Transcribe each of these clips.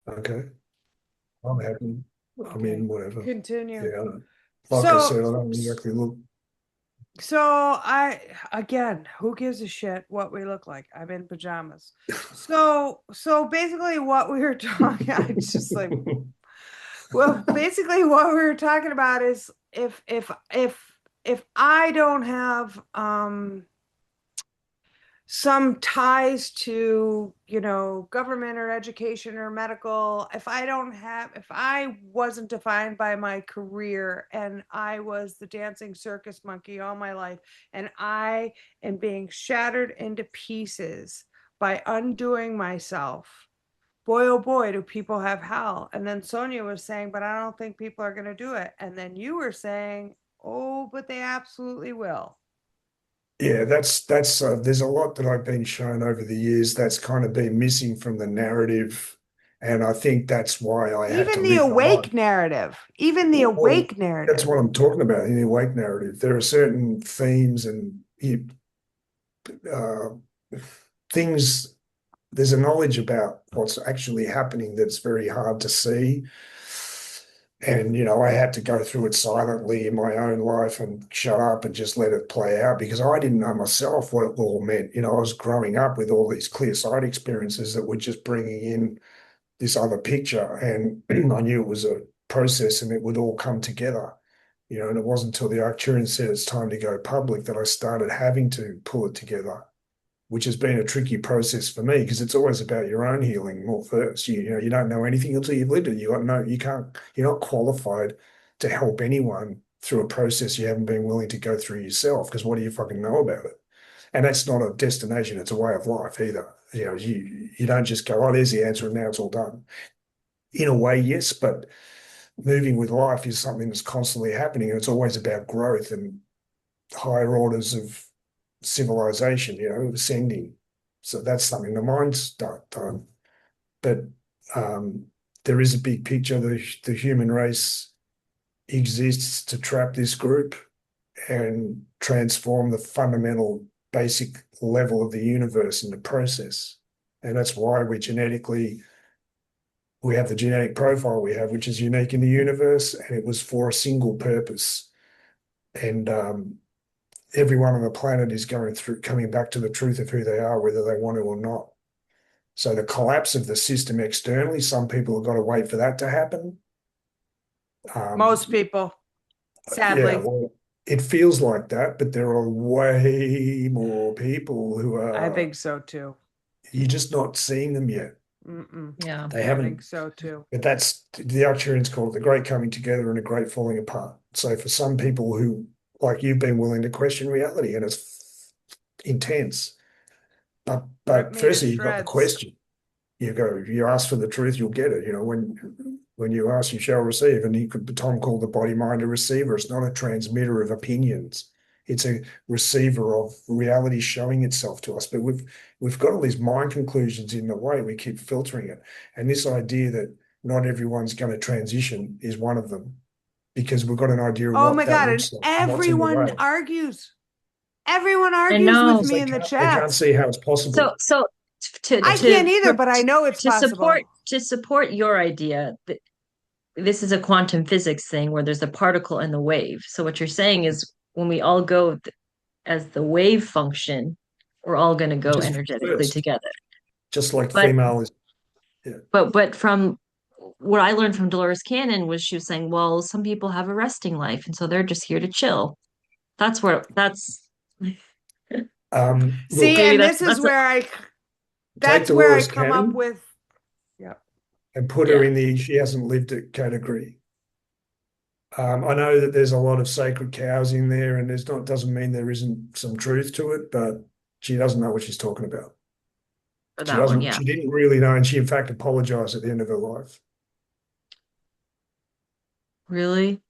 Okay. I'm happy. I Okay, mean, whatever. continue. Yeah. Like I So, said, I don't exactly look. so I again, who gives a shit what we look like? I'm in pajamas. So basically, what we were talking, I just like, well, basically, what we were talking about is if I don't have some ties to, government or education or medical, if I wasn't defined by my career and I was the dancing circus monkey all my life, and I am being shattered into pieces by undoing myself, boy oh boy, do people have hell. And then Sonia was saying, but I don't think people are going to do it. And then you were saying, oh, but they absolutely will. Yeah, that's there's a lot that I've been shown over the years that's kind of been missing from the narrative, and I think that's why I had to Even the live the life. awake narrative, even the Well, awake that's narrative. what I'm talking about in the awake narrative. There are certain themes and uh, things. There's a knowledge about what's actually happening that's very hard to see. And, I had to go through it silently in my own life and shut up and just let it play out because I didn't know myself what it all meant. I was growing up with all these clear sight experiences that were just bringing in this other picture. And I knew it was a process and it would all come together. And it wasn't until the Arcturian said it's time to go public that I started having to pull it together, which has been a tricky process for me because it's always about your own healing more first. You don't know anything until you've lived it. You can't, you're not qualified to help anyone through a process you haven't been willing to go through yourself because what do you fucking know about it? And that's not a destination, it's a way of life either. You don't just go, oh, there's the answer and now it's all done. In a way, yes, but moving with life is something that's constantly happening and it's always about growth and higher orders of civilization, ascending. So that's something the mind's done. But um, there is a big picture. The human race exists to trap this group and transform the fundamental basic level of the universe in the process. And that's why we have the genetic profile we have, which is unique in the universe, and it was for a single purpose. And everyone on the planet is coming back to the truth of who they are, whether they want to or not. So the collapse of the system externally, some people have got to wait for that to happen. Most Um, people, yeah, sadly. well, it feels like that, but there are way more people who I are, think so too. you're just not seeing them yet. Mm-mm. Yeah. They I think haven't, so too. but that's the Arcturians call it the great coming together and a great falling apart. So for some people who, like you've been willing to question reality and it's intense, but Rip but me to firstly you've got the shreds. question. You ask for the truth, you'll get it. When you ask, you shall receive. And Tom called the body mind a receiver. It's not a transmitter of opinions. It's a receiver of reality showing itself to us. But we've got all these mind conclusions in the way. We keep filtering it. And this idea that not everyone's going to transition is one of them because we've got an idea of Oh what my that God. And looks like and what's in the everyone way. argues. Everyone I argues with know. Because me in the they can't chats. see how it's So possible. so to I to can't either, but I know it's to support possible. to support your idea, this is a quantum physics thing where there's a particle and the wave. So what you're saying is when we all go as the wave function, we're all going to go Just energetically first, together. just like But female is. Yeah. but from what I learned from Dolores Cannon was she was saying, well, some people have a resting life, and so they're just here to chill. That's See, Look, maybe and this is that's a, where take that's where I Dolores come up Cannon with, yeah. and put her yeah. in the she hasn't lived it category. I know that there's a lot of sacred cows in there, and there's not doesn't mean there isn't some truth to it, but she doesn't know what she's talking about. For She that one, doesn't. yeah. She didn't really know, and she in fact apologized at the end of her life. Really?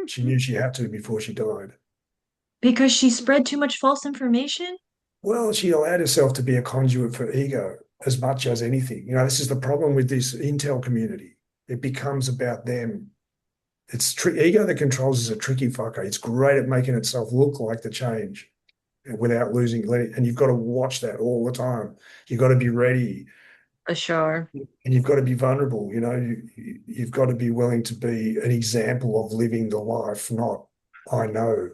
She knew she had to before she died. Because she spread too much false information? Well, she allowed herself to be a conduit for ego as much as anything. This is the problem with this intel community. It becomes about them. Ego that controls is a tricky fucker. It's great at making itself look like the change without losing. And you've got to watch that all the time. You've got to be ready. Ashar. And you've got to be vulnerable, you've got to be willing to be an example of living the life, not I know.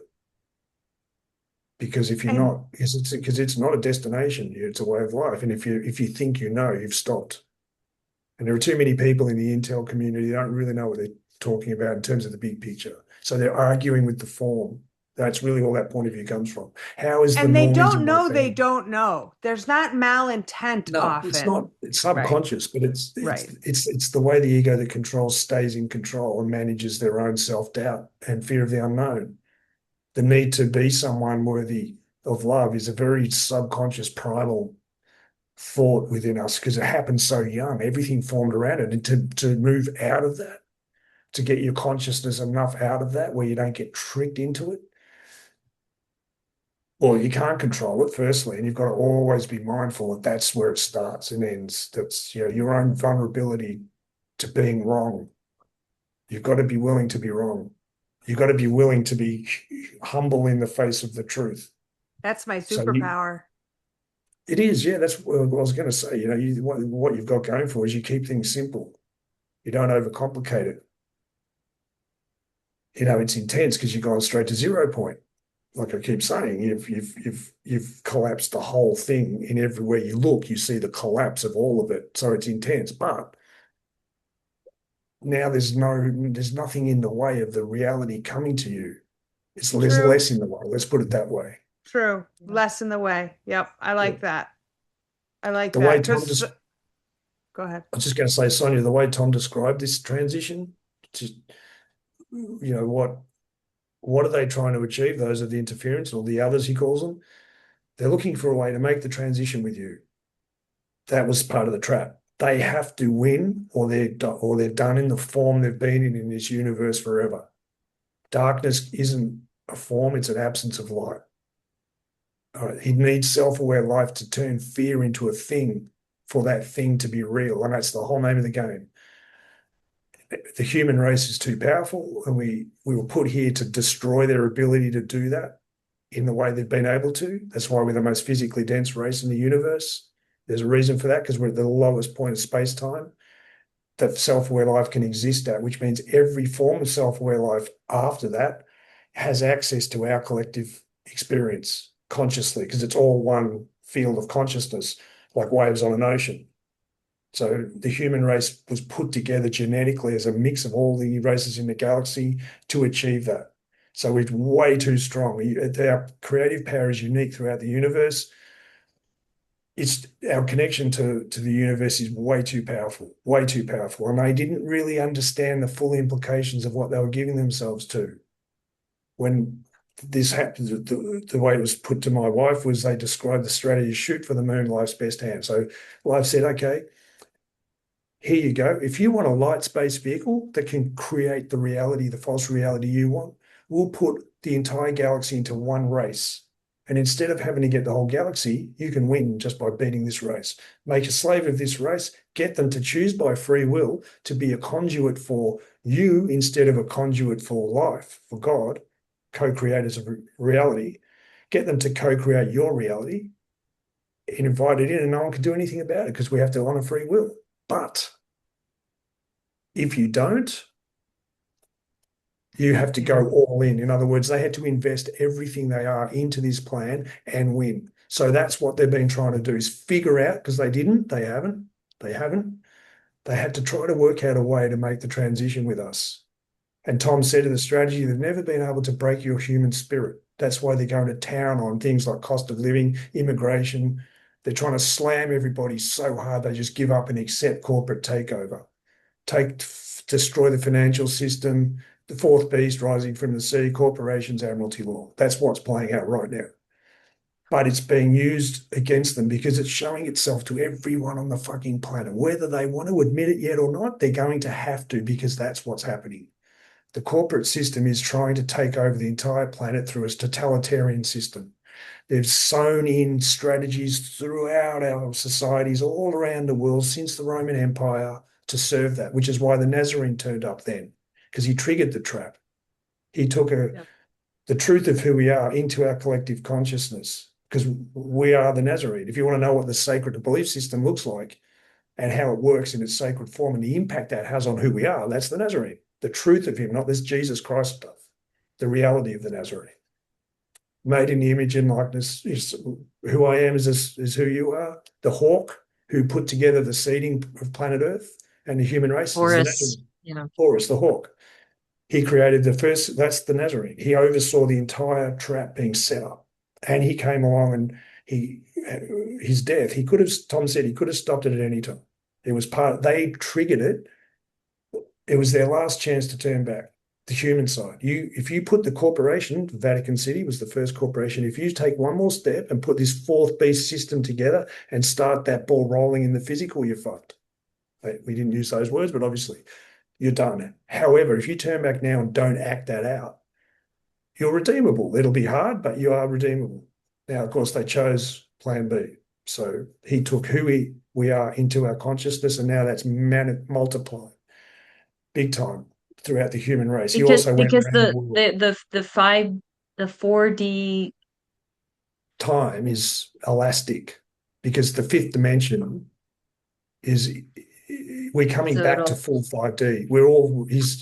Because if you're And not, because it's not a destination, it's a way of life. And if you think you've stopped. And there are too many people in the intel community that don't really know what they're talking about in terms of the big picture. So they're arguing with the form. That's really all that point of view comes from. How is the and they normies don't in my know they family? don't know. There's not malintent No, it's often. not. It's Right. subconscious, but it's it's Right. it's it's the way the ego that controls stays in control and manages their own self-doubt and fear of the unknown. The need to be someone worthy of love is a very subconscious primal thought within us because it happened so young. Everything formed around it. And to move out of that, to get your consciousness enough out of that where you don't get tricked into it, well, you can't control it, firstly, and you've got to always be mindful that that's where it starts and ends. That's your own vulnerability to being wrong. You've got to be willing to be wrong. You've got to be willing to be humble in the face of the truth. That's my So superpower. it is, yeah. That's what I was going to say. What you've got going for is you keep things simple. You don't overcomplicate it. It's intense because you've gone straight to 0 point. Like I keep saying, you've collapsed the whole thing. In everywhere you look, you see the collapse of all of it. So it's intense. But now there's nothing in the way of the reality coming to you. There's True. less in the way. Let's put it that way. True. Less in the way. Yep. I like that. I like The that. way Tom Because just, go ahead. I was just going to say, Sonia, the way Tom described this transition, just what are they trying to achieve? Those are the interference or the others, he calls them. They're looking for a way to make the transition with you. That was part of the trap. They have to win, or they're done in the form they've been in this universe forever. Darkness isn't a form; it's an absence of light. All right. He needs self-aware life to turn fear into a thing, for that thing to be real, and that's the whole name of the game. The human race is too powerful, and we were put here to destroy their ability to do that in the way they've been able to. That's why we're the most physically dense race in the universe. There's a reason for that because we're at the lowest point of space-time that self-aware life can exist at, which means every form of self-aware life after that has access to our collective experience consciously because it's all one field of consciousness, like waves on an ocean. So the human race was put together genetically as a mix of all the races in the galaxy to achieve that. So we're way too strong. Our creative power is unique throughout the universe. It's our connection to the universe is way too powerful, way too powerful. And they didn't really understand the full implications of what they were giving themselves to. When this happened, the way it was put to my wife was they described the strategy: shoot for the moon, life's best hand. So life said, okay, here you go. If you want a light space vehicle that can create the reality, the false reality you want, we'll put the entire galaxy into one race. And instead of having to get the whole galaxy, you can win just by beating this race. Make a slave of this race, get them to choose by free will to be a conduit for you instead of a conduit for life, for God, co-creators of reality. Get them to co-create your reality and invite it in, and no one can do anything about it because we have to honor free will. But if you don't, you have to go all in. In other words, they had to invest everything they are into this plan and win. So that's what they've been trying to do, is figure out, because they haven't. They had to try to work out a way to make the transition with us. And Tom said in the strategy, they've never been able to break your human spirit. That's why they're going to town on things like cost of living, immigration. They're trying to slam everybody so hard they just give up and accept corporate takeover. Destroy the financial system, the fourth beast rising from the sea, corporations, admiralty law. That's what's playing out right now. But it's being used against them because it's showing itself to everyone on the fucking planet. Whether they want to admit it yet or not, they're going to have to, because that's what's happening. The corporate system is trying to take over the entire planet through a totalitarian system. They've sewn in strategies throughout our societies all around the world since the Roman Empire to serve that, which is why the Nazarene turned up then, because he triggered the trap. He took the truth of who we are into our collective consciousness, because we are the Nazarene. If you want to know what the sacred belief system looks like, and how it works in its sacred form and the impact that has on who we are. That's the Nazarene, the truth of him, not this Jesus Christ stuff, the reality of the Nazarene. Made in the image and likeness is who I am is who you are. The hawk who put together the seeding of planet Earth and the human race is the Horus. Nazarene. Yeah. Horus, the hawk. He created the first, that's the Nazarene. He oversaw the entire trap being set up. And he came along and his death, he could have, Tom said he could have stopped it at any time. It was they triggered it. It was their last chance to turn back. The human side. If you put the corporation, Vatican City was the first corporation, if you take one more step and put this fourth beast system together and start that ball rolling in the physical, you're fucked. We didn't use those words, but obviously you're done. However, if you turn back now and don't act that out, you're redeemable. It'll be hard, but you are redeemable. Now, of course, they chose plan B. So he took who we are into our consciousness, and now that's multiplied big time throughout the human race. He Because also went because around the the world. the 4D Time is elastic because the fifth dimension is we're coming so back to it'll full 5D.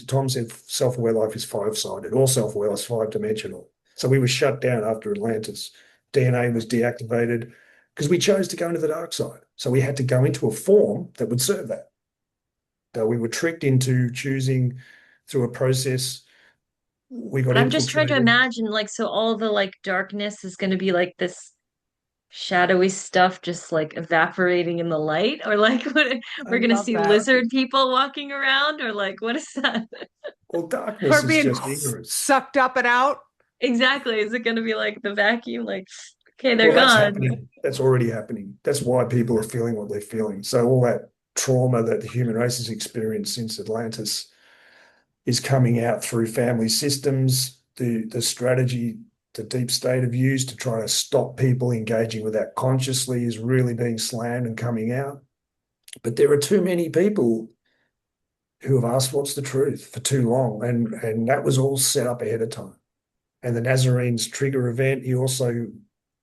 Tom said self-aware life is five-sided. All self-aware is five-dimensional. So we were shut down after Atlantis. DNA was deactivated because we chose to go into the dark side. So we had to go into a form that would serve that. So we were tricked into choosing through a process. We got but I'm just trying to infiltrated. imagine like so all the like darkness is going to be like this shadowy stuff just like evaporating in the light or like what I we're going to love see that. lizard people walking around or like what is that? Well, darkness We're is being just ignorance. sucked up and out. Exactly. Is it going to be like the vacuum like okay, they're Well, that's gone. happening. That's already happening. That's why people are feeling what they're feeling. So all that trauma that the human race has experienced since Atlantis is coming out through family systems. The strategy the deep state have used to try to stop people engaging with that consciously is really being slammed and coming out. But there are too many people who have asked what's the truth for too long, and that was all set up ahead of time. And the Nazarene's trigger event, he also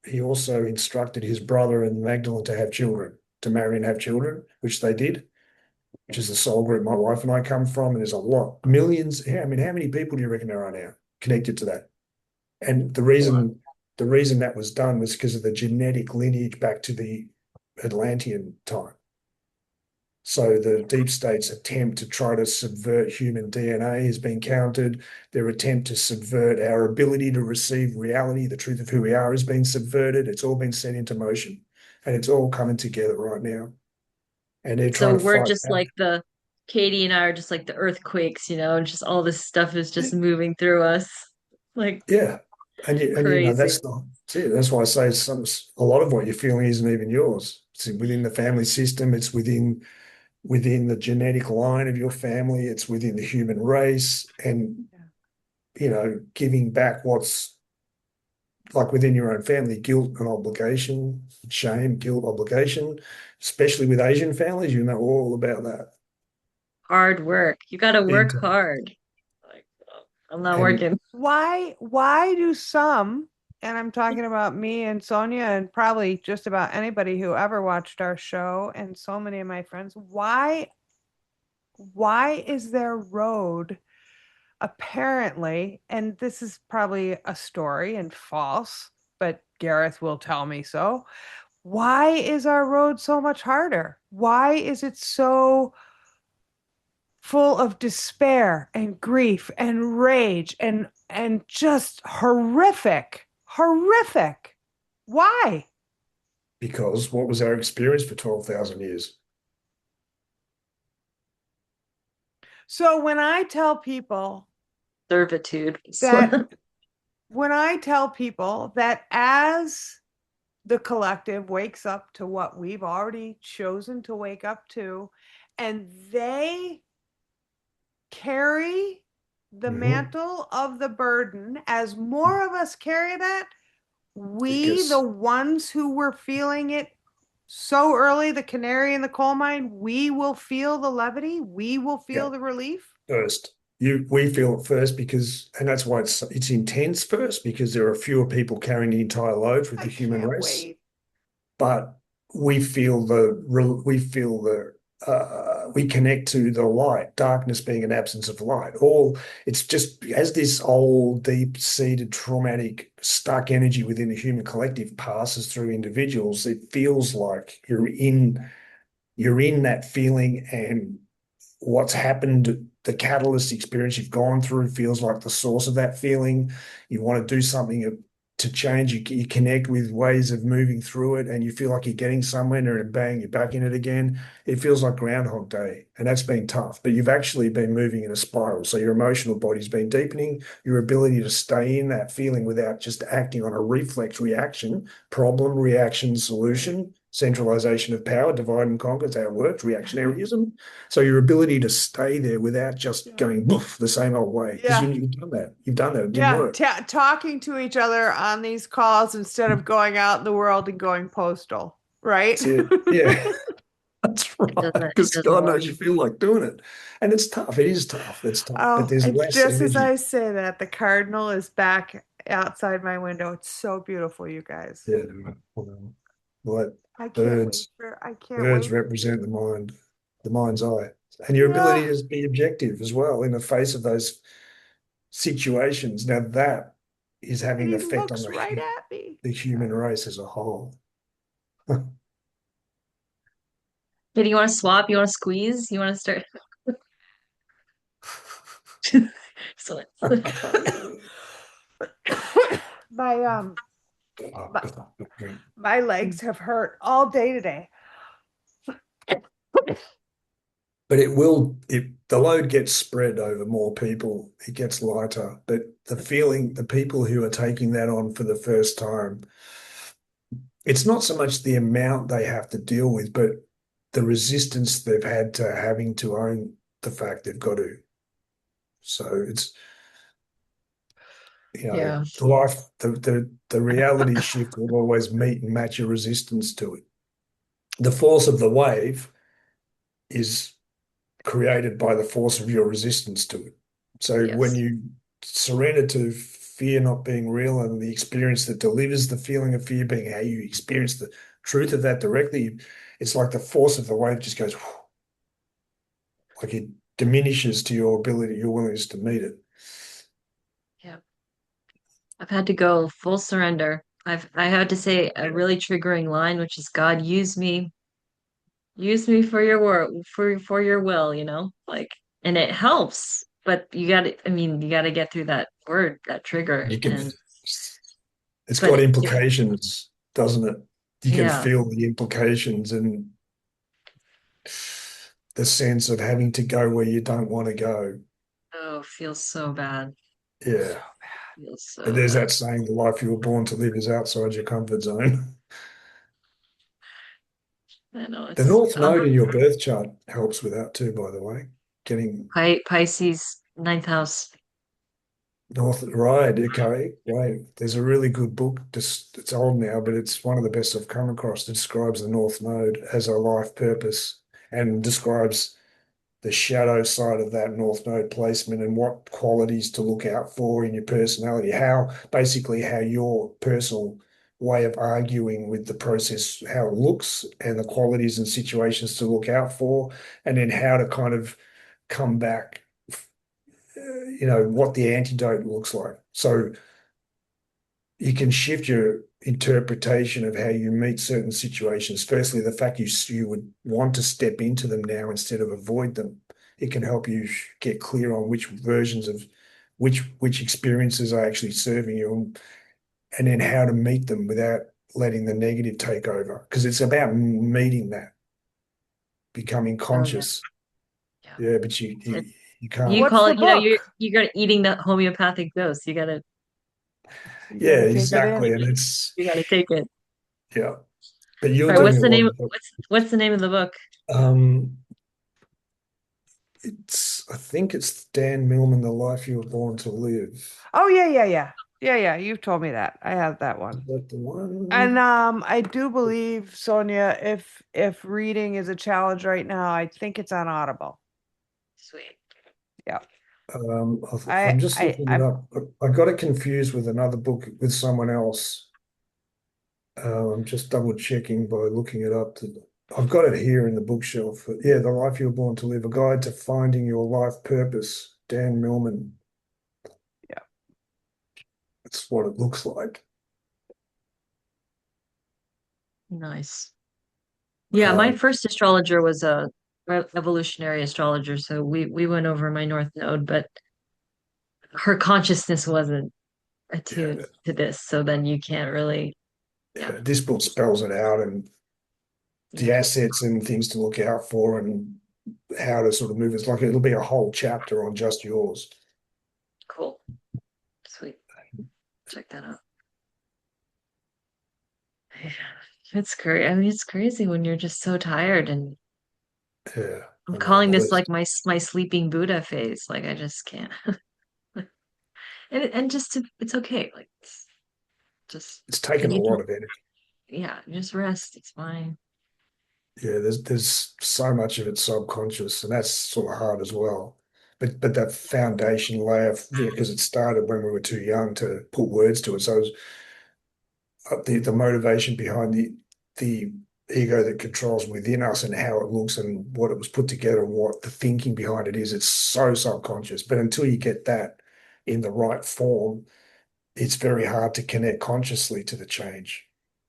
instructed his brother and Magdalene to have children, to marry and have children, which they did, which is the soul group my wife and I come from. And there's a lot, millions. I mean, how many people do you reckon there are now connected to that? And the reason that was done was because of the genetic lineage back to the Atlantean time. So the deep state's attempt to try to subvert human DNA has been countered. Their attempt to subvert our ability to receive reality, the truth of who we are, has been subverted. It's all been set into motion, and it's all coming together right now. And they're So trying to we're fight just back. like the Katie and I are just like the earthquakes, and just all this stuff is just moving through us like Yeah, and crazy. that's it. That's why I say a lot of what you're feeling isn't even yours. It's within the family system. It's within the genetic line of your family. It's within the human race, and giving back what's like within your own family, guilt and obligation, shame, guilt, obligation, especially with Asian families, you know all about that. Hard work. You got to Big work time. hard. Like, oh, I'm not And working. Why do some, and I'm talking about me and Sonia and probably just about anybody who ever watched our show and so many of my friends, why is their road apparently, and this is probably a story and false, but Gareth will tell me so. Why is our road so much harder? Why is it so full of despair and grief and rage and just horrific? Why? because what was our experience for 12,000 years? So when I tell people Servitude. that as the collective wakes up to what we've already chosen to wake up to, and they carry the Mhm. mantle of the burden, as more of us carry that, we, the Because, ones who were feeling it so early, the canary in the coal mine, we will feel the levity, we will yeah, feel the relief. first, we feel it first and that's why it's intense first because there are fewer people carrying the entire load with I the human can't race. wait. But we feel the we connect to the light, darkness being an absence of light. All it's just as this old, deep-seated, traumatic, stuck energy within the human collective passes through individuals, it feels like you're in that feeling, and what's happened, the catalyst experience you've gone through feels like the source of that feeling. You want to do something to change. You connect with ways of moving through it, and you feel like you're getting somewhere, and bang, you're back in it again. It feels like Groundhog Day, and that's been tough. But you've actually been moving in a spiral. So your emotional body's been deepening. Your ability to stay in that feeling without just acting on a reflex reaction, problem, reaction, solution, centralization of power, divide and conquer. That's how it works. Reactionaryism. So your ability to stay there without just Yeah. going boof the same old way, because Yeah. you've done that. You've done that. It didn't Yeah, work. talking to each other on these calls instead of going out in the world and going postal, right? That's it. Yeah, that's right. It Because doesn't God work. knows you feel like doing it. And it's tough. It is tough. It's tough. But Oh, there's it's less just as energy. I say that the cardinal is back outside my window. It's so beautiful, you guys. Yeah. Like birds, I can't birds wait. represent the mind's eye. And your ability Yeah, to be objective as well in the face of those situations. Now that is and having an he effect on looks right at me. the human race as a whole. Hey, do you want to swap? You want to squeeze? You want to start? So My my, my legs have hurt all day today. But the load gets spread over more people. It gets lighter. But the people who are taking that on for the first time, it's not so much the amount they have to deal with, but the resistance they've had to having to own the fact they've got to. So it's, yeah, the reality shift will always meet and match your resistance to it. The force of the wave is created by the force of your resistance to it. So when yes, you surrender to fear not being real and the experience that delivers the feeling of fear being how you experience the truth of that directly, it's like the force of the wave just goes, like it diminishes to your ability, your willingness to meet it. yeah. I've had to go full surrender. I had to say a really triggering line, which is God, use me for your work, for your will, like, and it helps. But I mean, you got to get through that word, that trigger, You can, and it's got but implications, doesn't it? You can yeah, feel the implications and the sense of having to go where you don't want to go. oh, feels so bad, Yeah. feels But so there's bad. that saying, the life you were born to live is outside your comfort zone. I know The it's North Node in your birth chart helps with that too, by the way. Getting Pisces ninth house. North, right, okay, right. There's a really good book, just it's old now, but it's one of the best I've come across that describes the North Node as a life purpose and describes the shadow side of that North Node placement and what qualities to look out for in your personality, how your personal way of arguing with the process, how it looks, and the qualities and situations to look out for, and then how to kind of come back, what the antidote looks like. So you can shift your interpretation of how you meet certain situations. Firstly, the fact you would want to step into them now instead of avoid them. It can help you get clear on which versions of which experiences are actually serving you, and then how to meet them without letting the negative take over. Because it's about meeting that, becoming Oh yeah, conscious. yeah. Yeah, but you It, you, you you can't. What's call the it, book? you got eating the homeopathic dose. You Yeah, gotta take it in. exactly. And it's You got to take it. yeah. But you're All right, doing a lot of what's the name of the book? um I think it's Dan Millman, The Life You Were Born to Live. Oh yeah, yeah, yeah. Yeah, yeah. You've told me that. I have that Is one. that the And one? I do believe, Sonia, if reading is a challenge right now, I think it's on Audible. Sweet. Yeah. I'm just looking it I'm up. I got it confused with another book with someone else. I'm just double checking by looking it up. I've got it here in the bookshelf. Yeah, The Life You're Born to Live, A Guide to Finding Your Life Purpose, Dan Millman. Yeah. That's what it looks like. Nice. Yeah, my Um, first astrologer was a evolutionary astrologer, so we went over my North Node, but her consciousness wasn't attuned yeah, to this, so then you can't really, yeah, yeah, this book spells it out and the yeah, assets and things to look out for and how to sort of move. It's like it'll be a whole chapter on just yours. cool, sweet. Check that out. Yeah, it's crazy. I mean, it's crazy when you're just so tired, and Yeah, I'm I know. calling Well, this like my sleeping Buddha phase. Like I just can't. And just to, it's okay. Like just it's if you taken a need to, lot of energy. yeah, just rest. It's fine. Yeah, there's so much of it subconscious, and that's sort of hard as well. But that foundation layer, because it started when we were too young to put words to it. So it was, the motivation behind the ego that controls within us and how it looks and what it was put together and what the thinking behind it is, it's so subconscious. But until you get that in the right form, it's very hard to connect consciously to the change.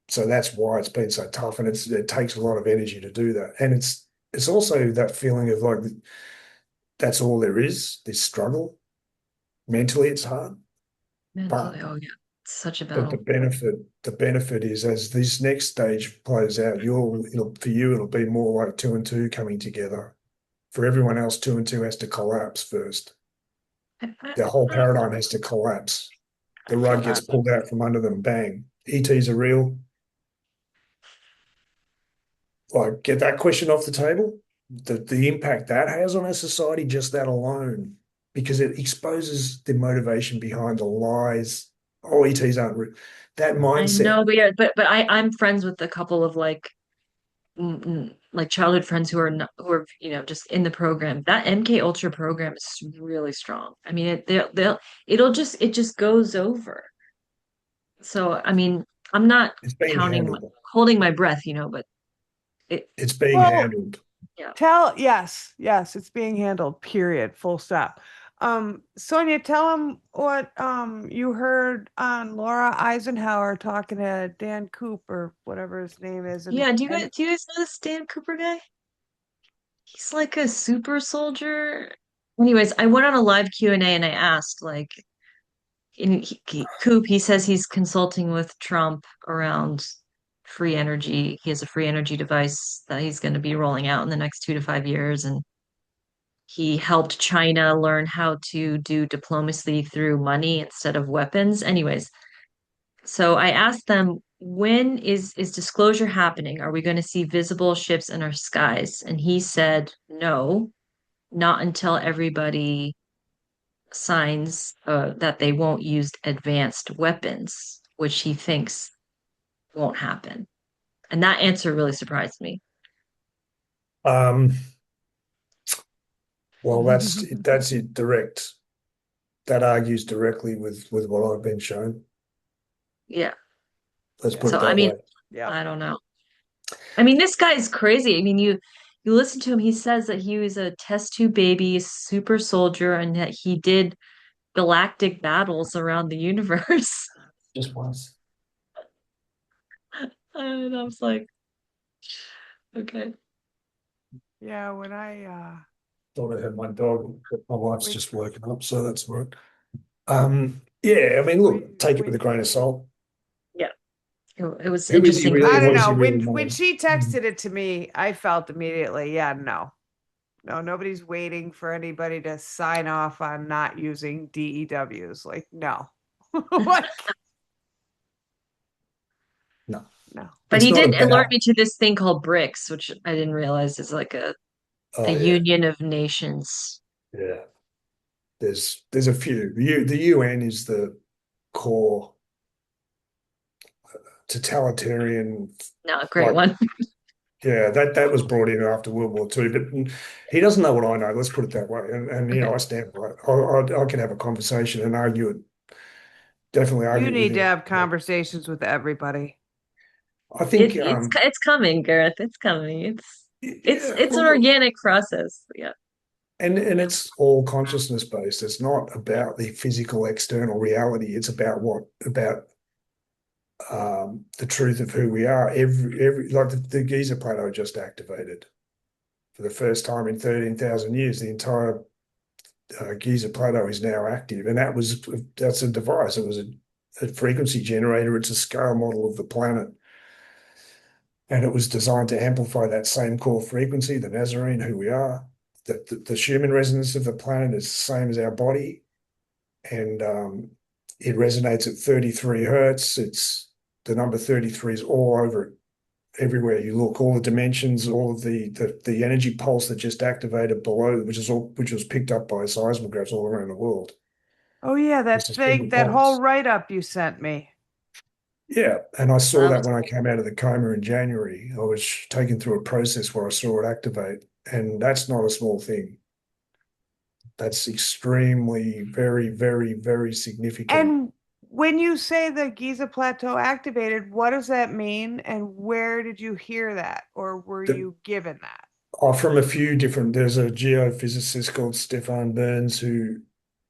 So that's why it's been so tough, and it takes a lot of energy to do that. And it's also that feeling of like that's all there is, this struggle. Mentally, it's hard, but Mentally, oh yeah, it's such a but battle. the benefit is as this next stage plays out, for you it'll be more like two and two coming together. For everyone else, two and two has to collapse first. I, I, Their whole I paradigm has to collapse. I The feel rug gets that. pulled out from under them, bang. ETs are real. Like, get that question off the table. The impact that has on our society, just that alone, because it exposes the motivation behind the lies. Oh, ETs aren't real. That I mindset. know, but yeah, but I'm friends with a couple of like childhood friends who are not, who are just in the program. That MK Ultra program is really strong. I mean, it just goes over. So I mean, I'm not It's being counting, handled. holding my breath, but it, It's being Well, handled. yeah. yes, it's being handled, period, full stop. Sonia, tell him what you heard on Laura Eisenhower talking to Dan Coop or whatever his name is, Yeah, and do you guys know this Dan Cooper guy? He's like a super soldier. Anyways, I went on a live Q&A and I asked, like, Coop, he says he's consulting with Trump around free energy. He has a free energy device that he's going to be rolling out in the next 2 to 5 years. And he helped China learn how to do diplomacy through money instead of weapons. Anyways, so I asked them, when is disclosure happening? Are we going to see visible ships in our skies? And he said, no, not until everybody signs that they won't use advanced weapons, which he thinks won't happen. And that answer really surprised me. Um, well, that's it direct. That argues directly with what I've been shown. Yeah. Let's yeah, put So it I that mean, way. yeah. I don't know. I mean, this guy is crazy. I mean, you listen to him, he says that he was a test tube baby, super soldier, and that he did galactic battles around the universe. Just once. And I was like, okay. Yeah, when I Thought I had my dog, but my wife's when just woken up, so that's right. Yeah, I mean, look, take it with a when grain of salt. Yeah. It was Who is he interesting. really? I don't What does know, he really when know? she Hmm. texted it to me, I felt immediately, yeah, no, nobody's waiting for anybody to sign off on not using DEWs. Like, no. Like, No, no. But it's he not did alert about. me to this thing called BRICS, which I didn't realize is like a Oh yeah, union of nations. yeah. There's a few. The UN is the core totalitarian. Not a great Like, one. yeah, that was brought in after World War II, but he doesn't know what I know. Let's put it that way. And Okay. I stand by it. I can have a conversation and argue it. Definitely You argue it with need to him. have conversations with everybody. I think It's coming, Gareth. It's coming. yeah, It's an well, organic process. Yeah. and it's all consciousness based. It's not about the physical external reality. It's about the truth of who we are. Every like the Giza plateau just activated for the first time in 13,000 years. The entire Giza plateau is now active, and that's a device. It was a frequency generator. It's a scale model of the planet, and it was designed to amplify that same core frequency, the Nazarene, who we are. The Schumann resonance of the planet is the same as our body, and it resonates at 33 hertz. It's the number 33 is all over it, everywhere you look, all the dimensions, all of the energy pulse that just activated below, which was picked up by seismographs all around the world. Oh yeah, It's that a thing, single that whole pulse. write-up you sent me. Yeah, and I saw That that was when I cool. came out of the coma in January. I was taken through a process where I saw it activate, and that's not a small thing. That's extremely, very, very, very significant. And when you say the Giza Plateau activated, what does that mean? And where did you hear that? Or were The, you given that? from a few different, there's a geophysicist called Stefan Burns who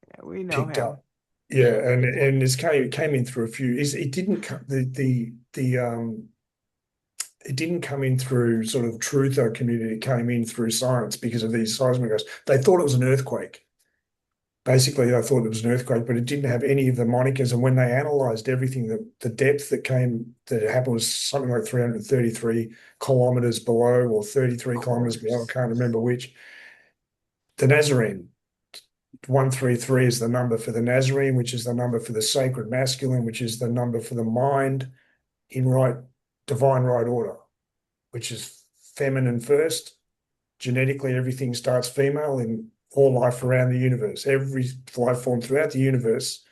Yeah, we know picked him. up. Yeah, and this came in through a few. It didn't come the it didn't come in through sort of truther community. It came in through science because of these seismographs. They thought it was an earthquake. Basically, they thought it was an earthquake, but it didn't have any of the monikers. And when they analysed everything, the depth that happened was something like 333 kilometres below, or 33 Of kilometres below. I course. can't remember which. The Nazarene, 133 is the number for the Nazarene, which is the number for the sacred masculine, which is the number for the mind in divine right order, which is feminine first. Genetically, everything starts female in all life around the universe. Every life form throughout the universe,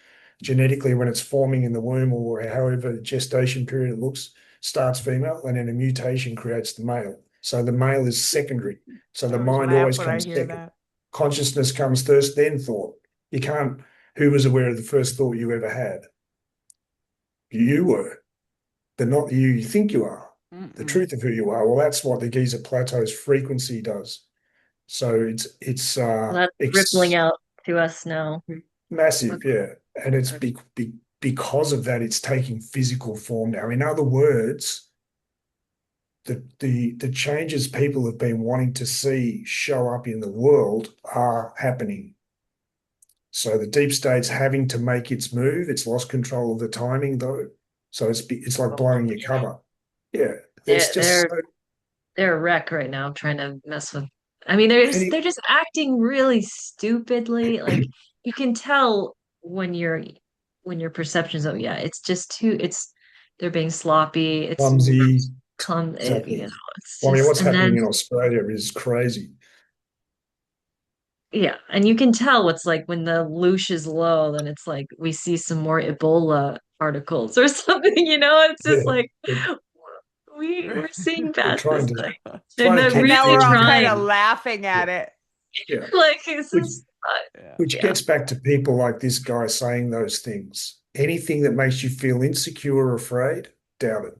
genetically, when it's forming in the womb or however gestation period it looks, starts female, and then a mutation creates the male. So the male is secondary. So I the always mind laugh always when I comes hear second. that. Consciousness comes first, then thought. You can't. Who was aware of the first thought you ever had? You were, but not the you think you are. The Mm-mm. truth of who you are. Well, that's what the Giza Plateau's frequency does. So it's Well, that's rippling out to us now. massive, Okay. yeah, and it's because of that, it's taking physical form now. In other words, the changes people have been wanting to see show up in the world are happening. So the deep state's having to make its move. It's lost control of the timing though, so it's like blowing your cover. Yeah, it's They're just they're so. they're a wreck right now trying to mess with. I mean, Any they're just acting really stupidly. Like you can tell when your perceptions of, yeah, it's just too it's they're being sloppy. It's clumsy, you exactly. know, it's Well, I mean, just what's and then happening in Australia is crazy. yeah, and you can tell what's like when the loosh is low, then it's like we see some more Ebola articles or something, you know? It's Yeah, just like they're, we're seeing they're past this thing. They're trying to not And keep now we're really all things. kind of trying. laughing Yeah, at it. yeah. Like it's Which just Yeah. which yeah. gets back to people like this guy saying those things. Anything that makes you feel insecure or afraid, doubt it.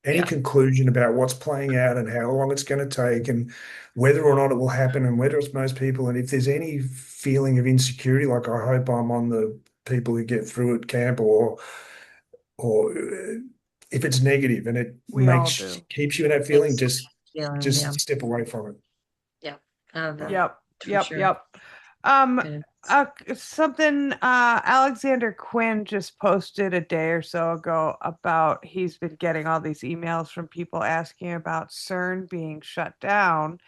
Any Yeah. conclusion about what's playing out and how long it's going to take and whether or not it will happen and whether it's most people, and if there's any feeling of insecurity, like I hope I'm on the people who get through it camp, or if it's negative and it We all do. keeps you in that feeling, It's just yeah. step away from it. Yeah. Out of that Yep. for Yep. sure. Yep. Um, Good. something Alexander Quinn just posted a day or so ago about he's been getting all these emails from people asking about CERN being shut down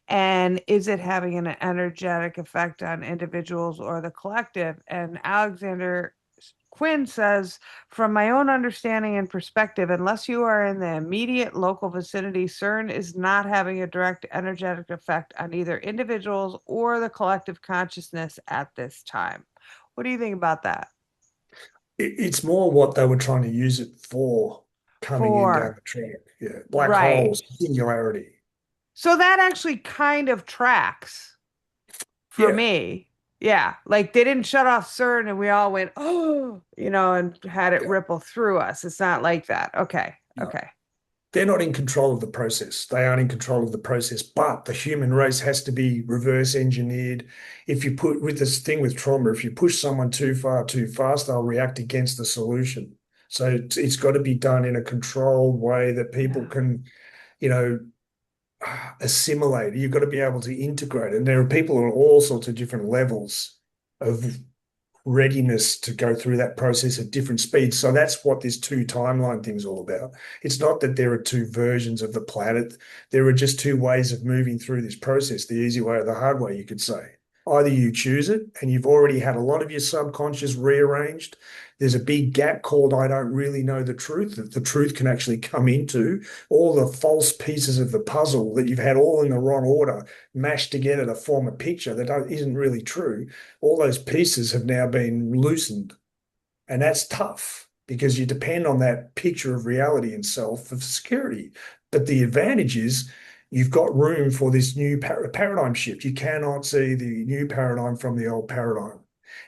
and is it having an energetic effect on individuals or the collective? And Alexander Quinn says, from my own understanding and perspective, unless you are in the immediate local vicinity, CERN is not having a direct energetic effect on either individuals or the collective consciousness at this time. What do you think about that? It's more what they were trying to use it for coming in down For the track. Yeah, black right. holes, singularity. So that actually kind of tracks for Yeah, me. Yeah, like they didn't shut off CERN and we all went, oh, and had it yeah. ripple through us. It's not like that. Okay. No. Okay. They're not in control of the process. They aren't in control of the process, but the human race has to be reverse engineered. If you put with this thing with trauma, if you push someone too far, too fast, they'll react against the solution. So it's got to be done in a controlled way that people Yeah. can, you know, assimilate. You've got to be able to integrate. And there are people on all sorts of different levels of readiness to go through that process at different speeds. So that's what this two timeline thing's all about. It's not that there are two versions of the planet. There are just two ways of moving through this process, the easy way or the hard way, you could say. Either you choose it and you've already had a lot of your subconscious rearranged. There's a big gap called I don't really know the truth, that the truth can actually come into all the false pieces of the puzzle that you've had all in the wrong order, mashed together to form a picture that isn't really true. All those pieces have now been loosened. And that's tough because you depend on that picture of reality and self for security. But the advantage is you've got room for this new paradigm shift. You cannot see the new paradigm from the old paradigm.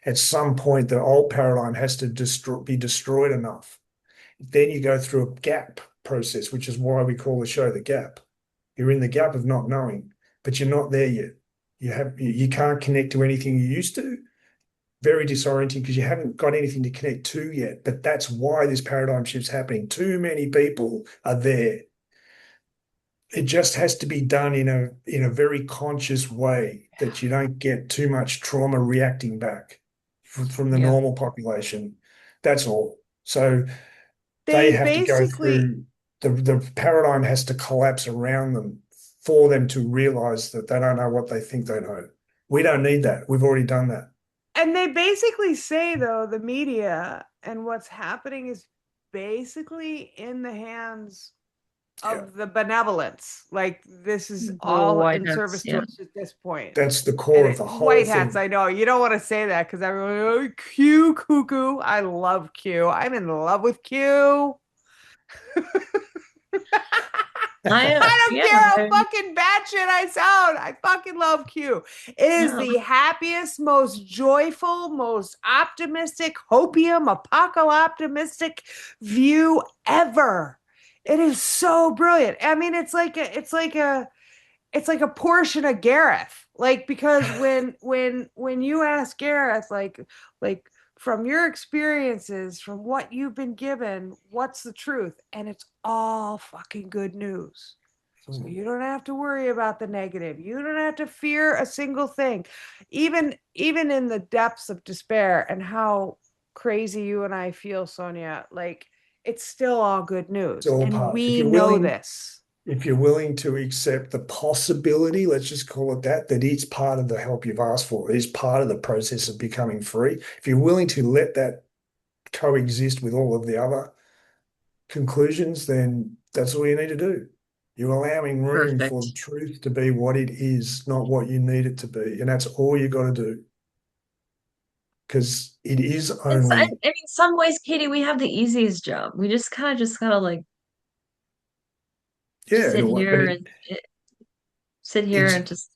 At some point, the old paradigm has to be destroyed enough. Then you go through a gap process, which is why we call the show The Gap. You're in the gap of not knowing, but you're not there yet. You can't connect to anything you used to. Very disorienting because you haven't got anything to connect to yet. But that's why this paradigm shift's happening. Too many people are there. It just has to be done in a very conscious way that you don't get too much trauma reacting back from the Yeah. normal population. That's all. So they They have to go basically, through the paradigm has to collapse around them for them to realize that they don't know what they think they know. We don't need that. We've already done that. and they basically say, though, the media and what's happening is basically in the hands Yeah. of the benevolence. Like this is The all white in hats, service to yeah. us at this point. That's the And core of the whole white hats, thing. I know you don't want to say that because everyone, oh, Q cuckoo. I love Q. I'm in love with Q. I don't Yeah, care how fucking batshit I sound. I fucking love Q. It is yeah. the happiest, most joyful, most optimistic, hopium, apocalyptic view ever. It is so brilliant. I mean, it's like a portion of Gareth. Like because when you ask Gareth, like from your experiences, from what you've been given, what's the truth? And it's all fucking good news. So you don't have to worry about the negative. You don't have to fear a single thing. Even in the depths of despair and how crazy you and I feel, Sonia, like it's still all good It's news. all And part. we know this. If you're willing to accept the possibility, let's just call it that, that it's part of the help you've asked for, it is part of the process of becoming free. If you're willing to let that coexist with all of the other conclusions, then that's all you need to do. You're allowing room for the Perfect. truth to be what it is, not what you need it to be. And that's all you got to do because it is I only, mean, some ways, Katie, we have the easiest job. We just gotta like yeah, sit but here and sit here it's and just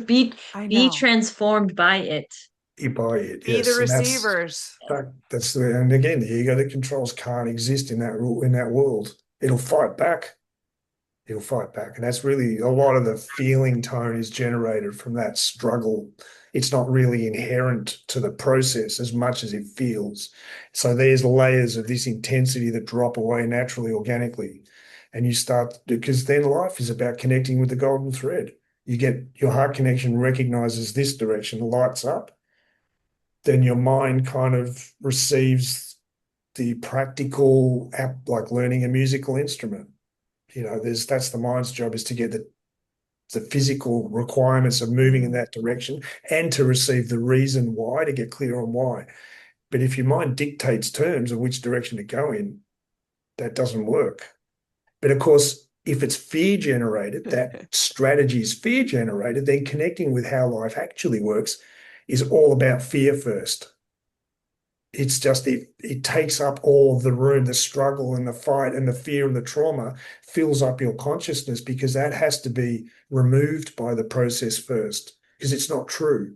be I be know. transformed by it. you buy it, Be the yes. And receivers. that's the, and again, the ego that controls can't exist in that world. It'll fight back. It'll fight back. And that's really a lot of the feeling tone is generated from that struggle. It's not really inherent to the process as much as it feels. So there's layers of this intensity that drop away naturally, organically. And you start, because then life is about connecting with the golden thread. You get your heart connection recognizes this direction, lights up, then your mind kind of receives the practical app, like learning a musical instrument. That's the mind's job is to get the physical requirements of moving in Mm. that direction and to receive the reason why, to get clear on why. But if your mind dictates terms of which direction to go in, that doesn't work. But of course, if it's fear generated, that strategy is fear generated, then connecting with how life actually works is all about fear first. It's just it takes up all of the room, the struggle and the fight and the fear and the trauma fills up your consciousness because that has to be removed by the process first because it's not true.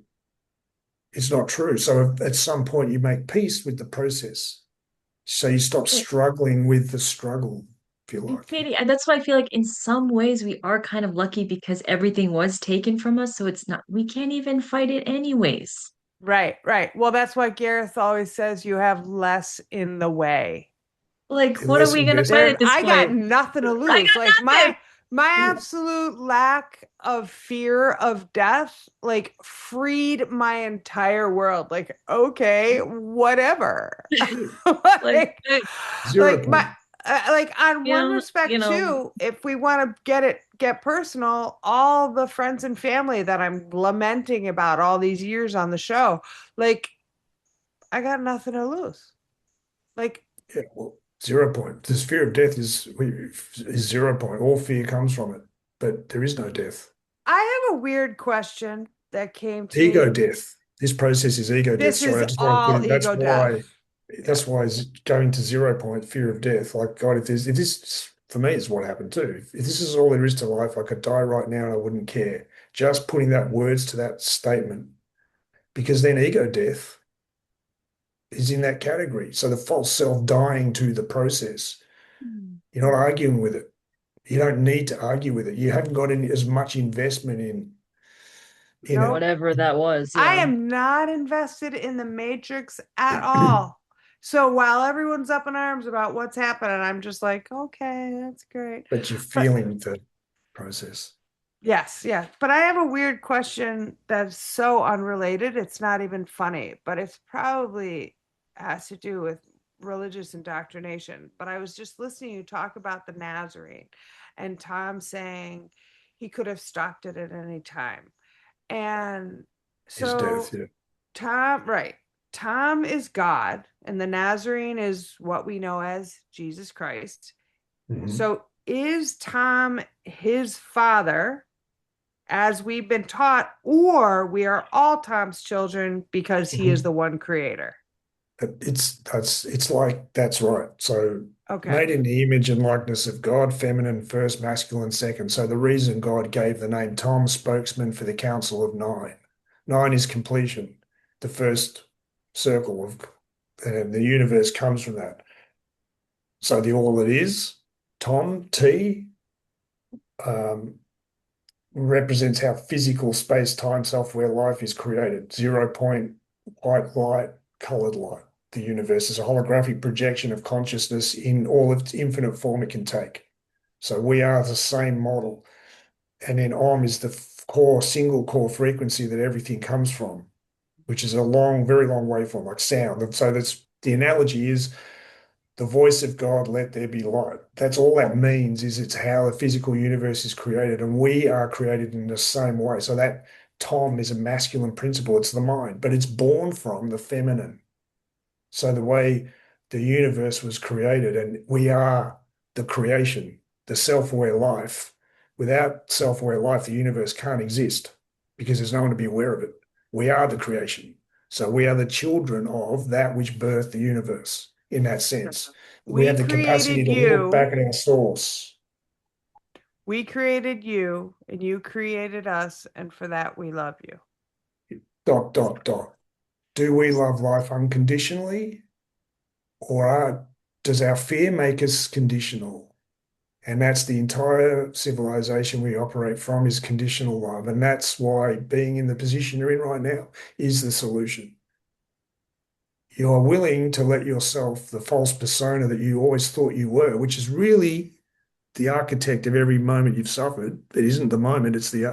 It's not true. So at some point you make peace with the process. So you stop struggling with the struggle. feel And like. Katie, that's why I feel like in some ways we are kind of lucky because everything was taken from us. So it's not, we can't even fight it anyways. Right, right. Well, that's why Gareth always says you have less in the way. Like, what are Less we gonna fight investment. at this I got point? nothing to I lose. Like got nothing. my Yeah. absolute lack of fear of death like freed my entire world. Like, okay, whatever. Yeah. Like, like, Zero like my point. like on one you respect know, too, if we want to get personal, all the friends and family that I'm lamenting about all these years on the show, like I got nothing to lose. Like, Yeah, well, 0 point. This fear of death is 0 point. All fear comes from it, but there is no death. I have a weird question that came to Ego me. death. This process is ego death. This Sorry, I is just want to put all it. ego death. Yeah. That's why it's going to 0 point. Fear of death. Like God, if this for me is what happened too. If this is all there is to life, I could die right now and I wouldn't care. Just putting that words to that statement, because then ego death is in that category. So the false self dying to the process. Hmm. You're not arguing with it. You don't need to argue with it. You haven't got any as much investment in it. Nope. whatever that was. I Yeah. am not invested in the Matrix at all. So while everyone's up in arms about what's happening, I'm just like, okay, that's great. But you're But feeling the process. yes, yes. But I have a weird question that's so unrelated. It's not even funny, but it's probably has to do with religious indoctrination. But I was just listening to you talk about the Nazarene and Tom saying he could have stopped it at any time. And Is death, so yeah. Tom, right. Tom is God, and the Nazarene is what we know as Jesus Christ. Mhm. So is Tom his father, as we've been taught, or we are all Tom's children because he is Mhm. the one creator? It's like that's right. So Okay. made in the image and likeness of God, feminine first, masculine second. So the reason God gave the name Tom, spokesman for the Council of Nine. Nine is completion, the first circle of, and the universe comes from that. So the all it is, Tom, T, um, represents how physical space, time, software, life is created. 0 point, white light, colored light. The universe is a holographic projection of consciousness in all its infinite form it can take. So we are the same model. And then Om is the core, single core frequency that everything comes from, which is a long, very long waveform, like sound. So that's the analogy is the voice of God, let there be light. That's all that means is it's how the physical universe is created, and we are created in the same way. So that Tom is a masculine principle, it's the mind, but it's born from the feminine. So the way the universe was created, and we are the creation, the self-aware life. Without self-aware life, the universe can't exist because there's no one to be aware of it. We are the creation. So we are the children of that which birthed the universe in that sense. We We have the capacity created to look you. back at our source. We created you, and you created us, and for that we love you. Dot, dot, dot. Do we love life unconditionally, or does our fear make us conditional? And that's the entire civilization we operate from is conditional love. And that's why being in the position you're in right now is the solution. You're willing to let yourself, the false persona that you always thought you were, which is really the architect of every moment you've suffered. It isn't the moment, it's the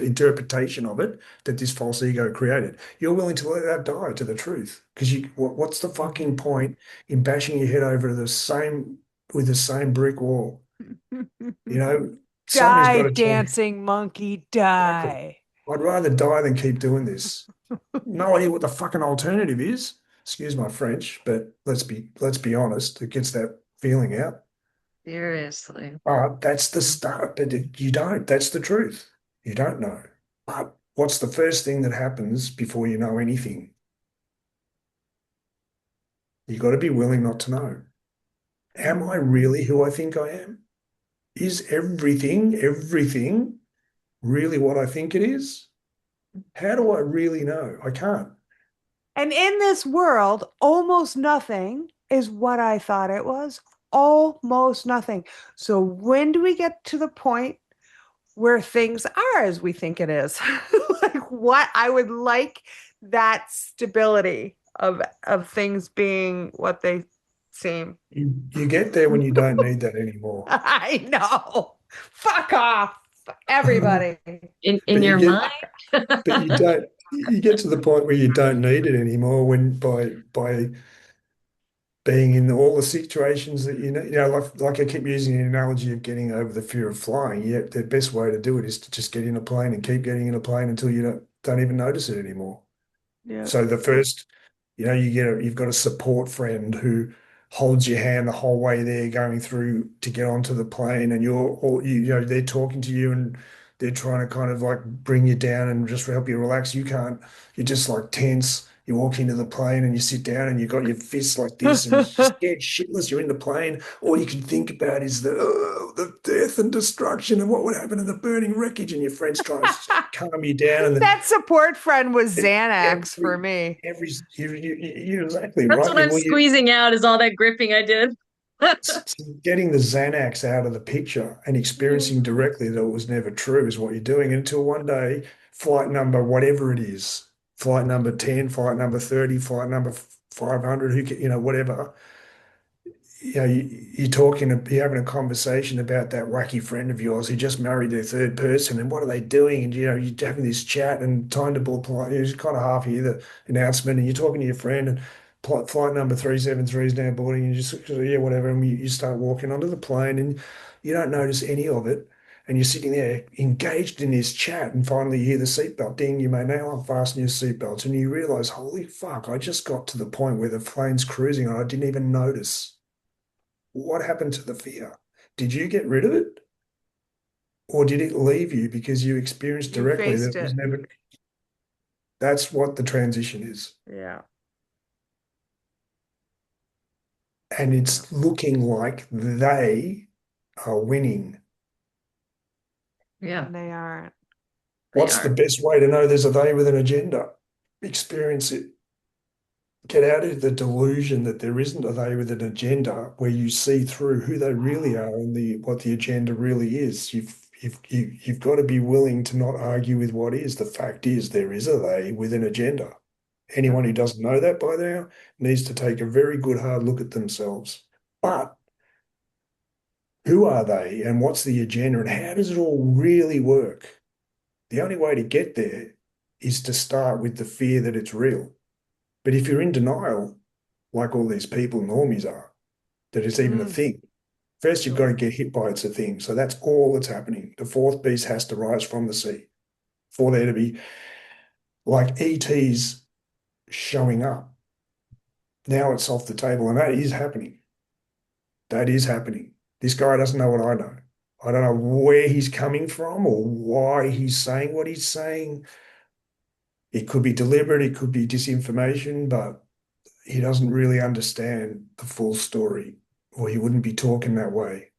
interpretation of it that this false ego created. You're willing to let that die to the truth. Because what's the fucking point in bashing your head over the same with the same brick wall? You know, somebody's Die, got to tell me dancing monkey, exactly. die. I'd rather die than keep doing this. No idea what the fucking alternative is. Excuse my French, but let's be honest. It gets that feeling out. Seriously. That's the start. But you don't. That's the truth. You don't know. But what's the first thing that happens before you know anything? You got to be willing not to know. Am I really who I think I am? Is everything really what I think it is? How do I really know? I can't. And in this world, almost nothing is what I thought it was. almost nothing. So when do we get to the point where things are as we think it is? Like what I would like that stability of things being what they seem. You get there when you don't need that anymore. I know. Fuck off, everybody. In But you your get, mind. but you don't. You get to the point where you don't need it anymore when by being in all the situations that like I keep using the analogy of getting over the fear of flying. Yet the best way to do it is to just get in a plane and keep getting in a plane until you don't even notice it anymore. Yeah. So the first, you've got a support friend who holds your hand the whole way there going through to get onto the plane, and they're talking to you and they're trying to kind of like bring you down and just help you relax. You're just like tense. You walk into the plane and you sit down and you got your fists like this and you're scared shitless. You're in the plane. All you can think about is the death and destruction and what would happen to the burning wreckage. And your friend's trying to calm you down. And then That support friend was Xanax for every me. you're exactly That's right. what I'm squeezing out is all that gripping I did. Getting the Xanax out of the picture and experiencing directly that it was never true is what you're doing until one day, flight number, whatever it is, flight number 10, flight number 30, flight number 500, whatever, you're having a conversation about that wacky friend of yours who just married their third person and what are they doing? And, you're having this chat and time to board, you just kind of half hear the announcement and you're talking to your friend and flight number 373 is now boarding and you just, yeah, whatever. And you start walking onto the plane and you don't notice any of it. And you're sitting there engaged in this chat and finally you hear the seatbelt ding, you may now unfasten your seatbelts and you realize, holy fuck, I just got to the point where the plane's cruising and I didn't even notice. What happened to the fear? Did you get rid of it? Or did it leave you because you experienced You directly that faced it was it. never? That's what the transition is. Yeah. And it's looking like they are winning. Yeah, And they aren't. they What's the are. best way to know there's a they with an agenda? Experience it. Get out of the delusion that there isn't a they with an agenda where you see through who they really are and what the agenda really is. You've got to be willing to not argue with what is. The fact is there is a they with an agenda. Anyone who doesn't know that by now needs to take a very good hard look at themselves. But who are they and what's the agenda and how does it all really work? The only way to get there is to start with the fear that it's real. But if you're in denial, like all these people, normies are, that it's even a Mm. thing, first you've got to get hit by it's a thing. So that's all that's happening. The fourth beast has to rise from the sea for there to be like ETs showing up. Now it's off the table, and that is happening. That is happening. This guy doesn't know what I know. I don't know where he's coming from or why he's saying what he's saying. It could be deliberate, it could be disinformation, but he doesn't really understand the full story, or he wouldn't be talking that way.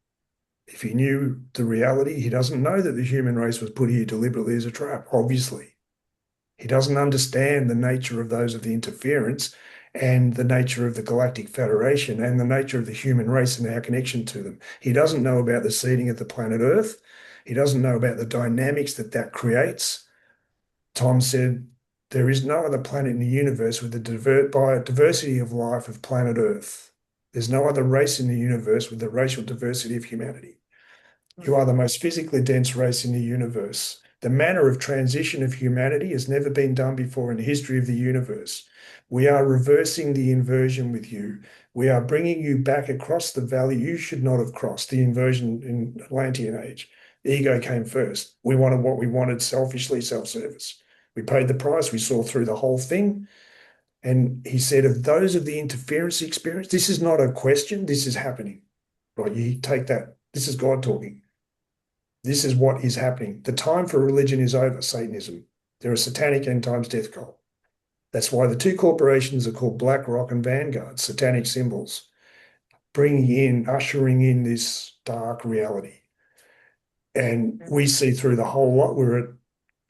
If he knew the reality, he doesn't know that the human race was put here deliberately as a trap, obviously. He doesn't understand the nature of those of the interference and the nature of the Galactic Federation and the nature of the human race and our connection to them. He doesn't know about the seeding of the planet Earth. He doesn't know about the dynamics that creates. Tom said, there is no other planet in the universe with the diversity of life of planet Earth. There's no other race in the universe with the racial diversity of humanity. You are the most physically dense race in the universe. The manner of transition of humanity has never been done before in the history of the universe. We are reversing the inversion with you. We are bringing you back across the valley you should not have crossed, the inversion in Atlantean age. The ego came first. We wanted what we wanted selfishly, self-service. We paid the price. We saw through the whole thing. And he said, of those of the interference experience, this is not a question, this is happening. Right? You take that. This is God talking. This is what is happening. The time for religion is over, Satanism. There are satanic end times death cult. That's why the two corporations are called BlackRock and Vanguard, satanic symbols, ushering in this dark reality. And we see through the whole lot.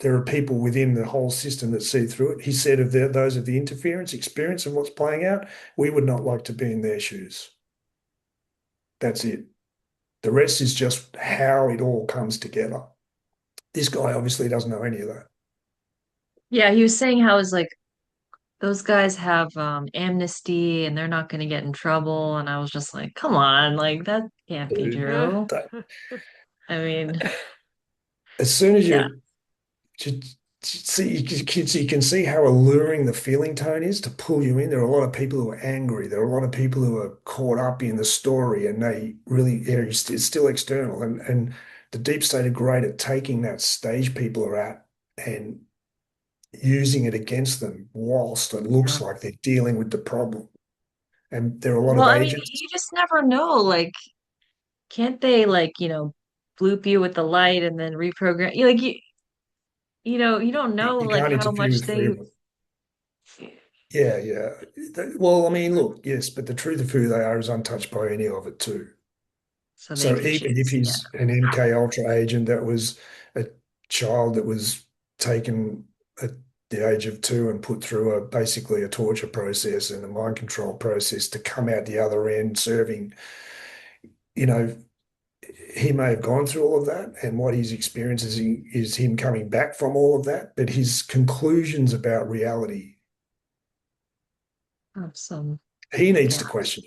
There are people within the whole system that see through it. He said of those of the interference experience of what's playing out, we would not like to be in their shoes. That's it. The rest is just how it all comes together. This guy obviously doesn't know any of that. Yeah, he was saying how it's like those guys have amnesty and they're not going to get in trouble. And I was just like, come on, like that can't be Dude, Yeah. true. I mean, as soon as yeah, you see, you can see how alluring the feeling tone is to pull you in. There are a lot of people who are angry. There are a lot of people who are caught up in the story, and they really, it's still external. And the deep state are great at taking that stage people are at and using it against them whilst it looks yeah. like they're dealing with the problem. And there are a lot Well, of I mean, agents. you just never know. Like, can't they like, bloop you with the light and then reprogram you like you don't know You like can't how interfere much with they freedom. Yeah, yeah. Well, I mean, look, yes, but the truth of who they are is untouched by any of it too. so they So can even if choose. Yeah. he's an MK Ultra agent that was a child that was taken at the age of 2 and put through basically a torture process and a mind control process to come out the other end serving, you know, he may have gone through all of that, and what he's experiencing is him coming back from all of that, but his conclusions about reality, Some he needs yeah, to question.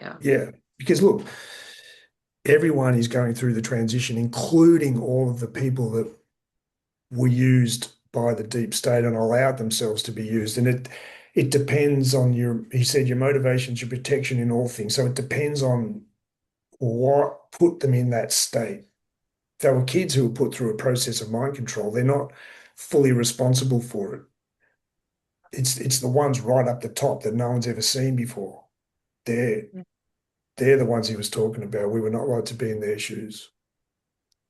yeah. Yeah, because look, everyone is going through the transition, including all of the people that were used by the deep state and allowed themselves to be used. And it depends on he said, your motivations, your protection in all things. So it depends on what put them in that state. If they were kids who were put through a process of mind control, they're not fully responsible for it. It's the ones right up the top that no one's ever seen before. They're they're the ones he was talking about. We were not allowed to be in their shoes,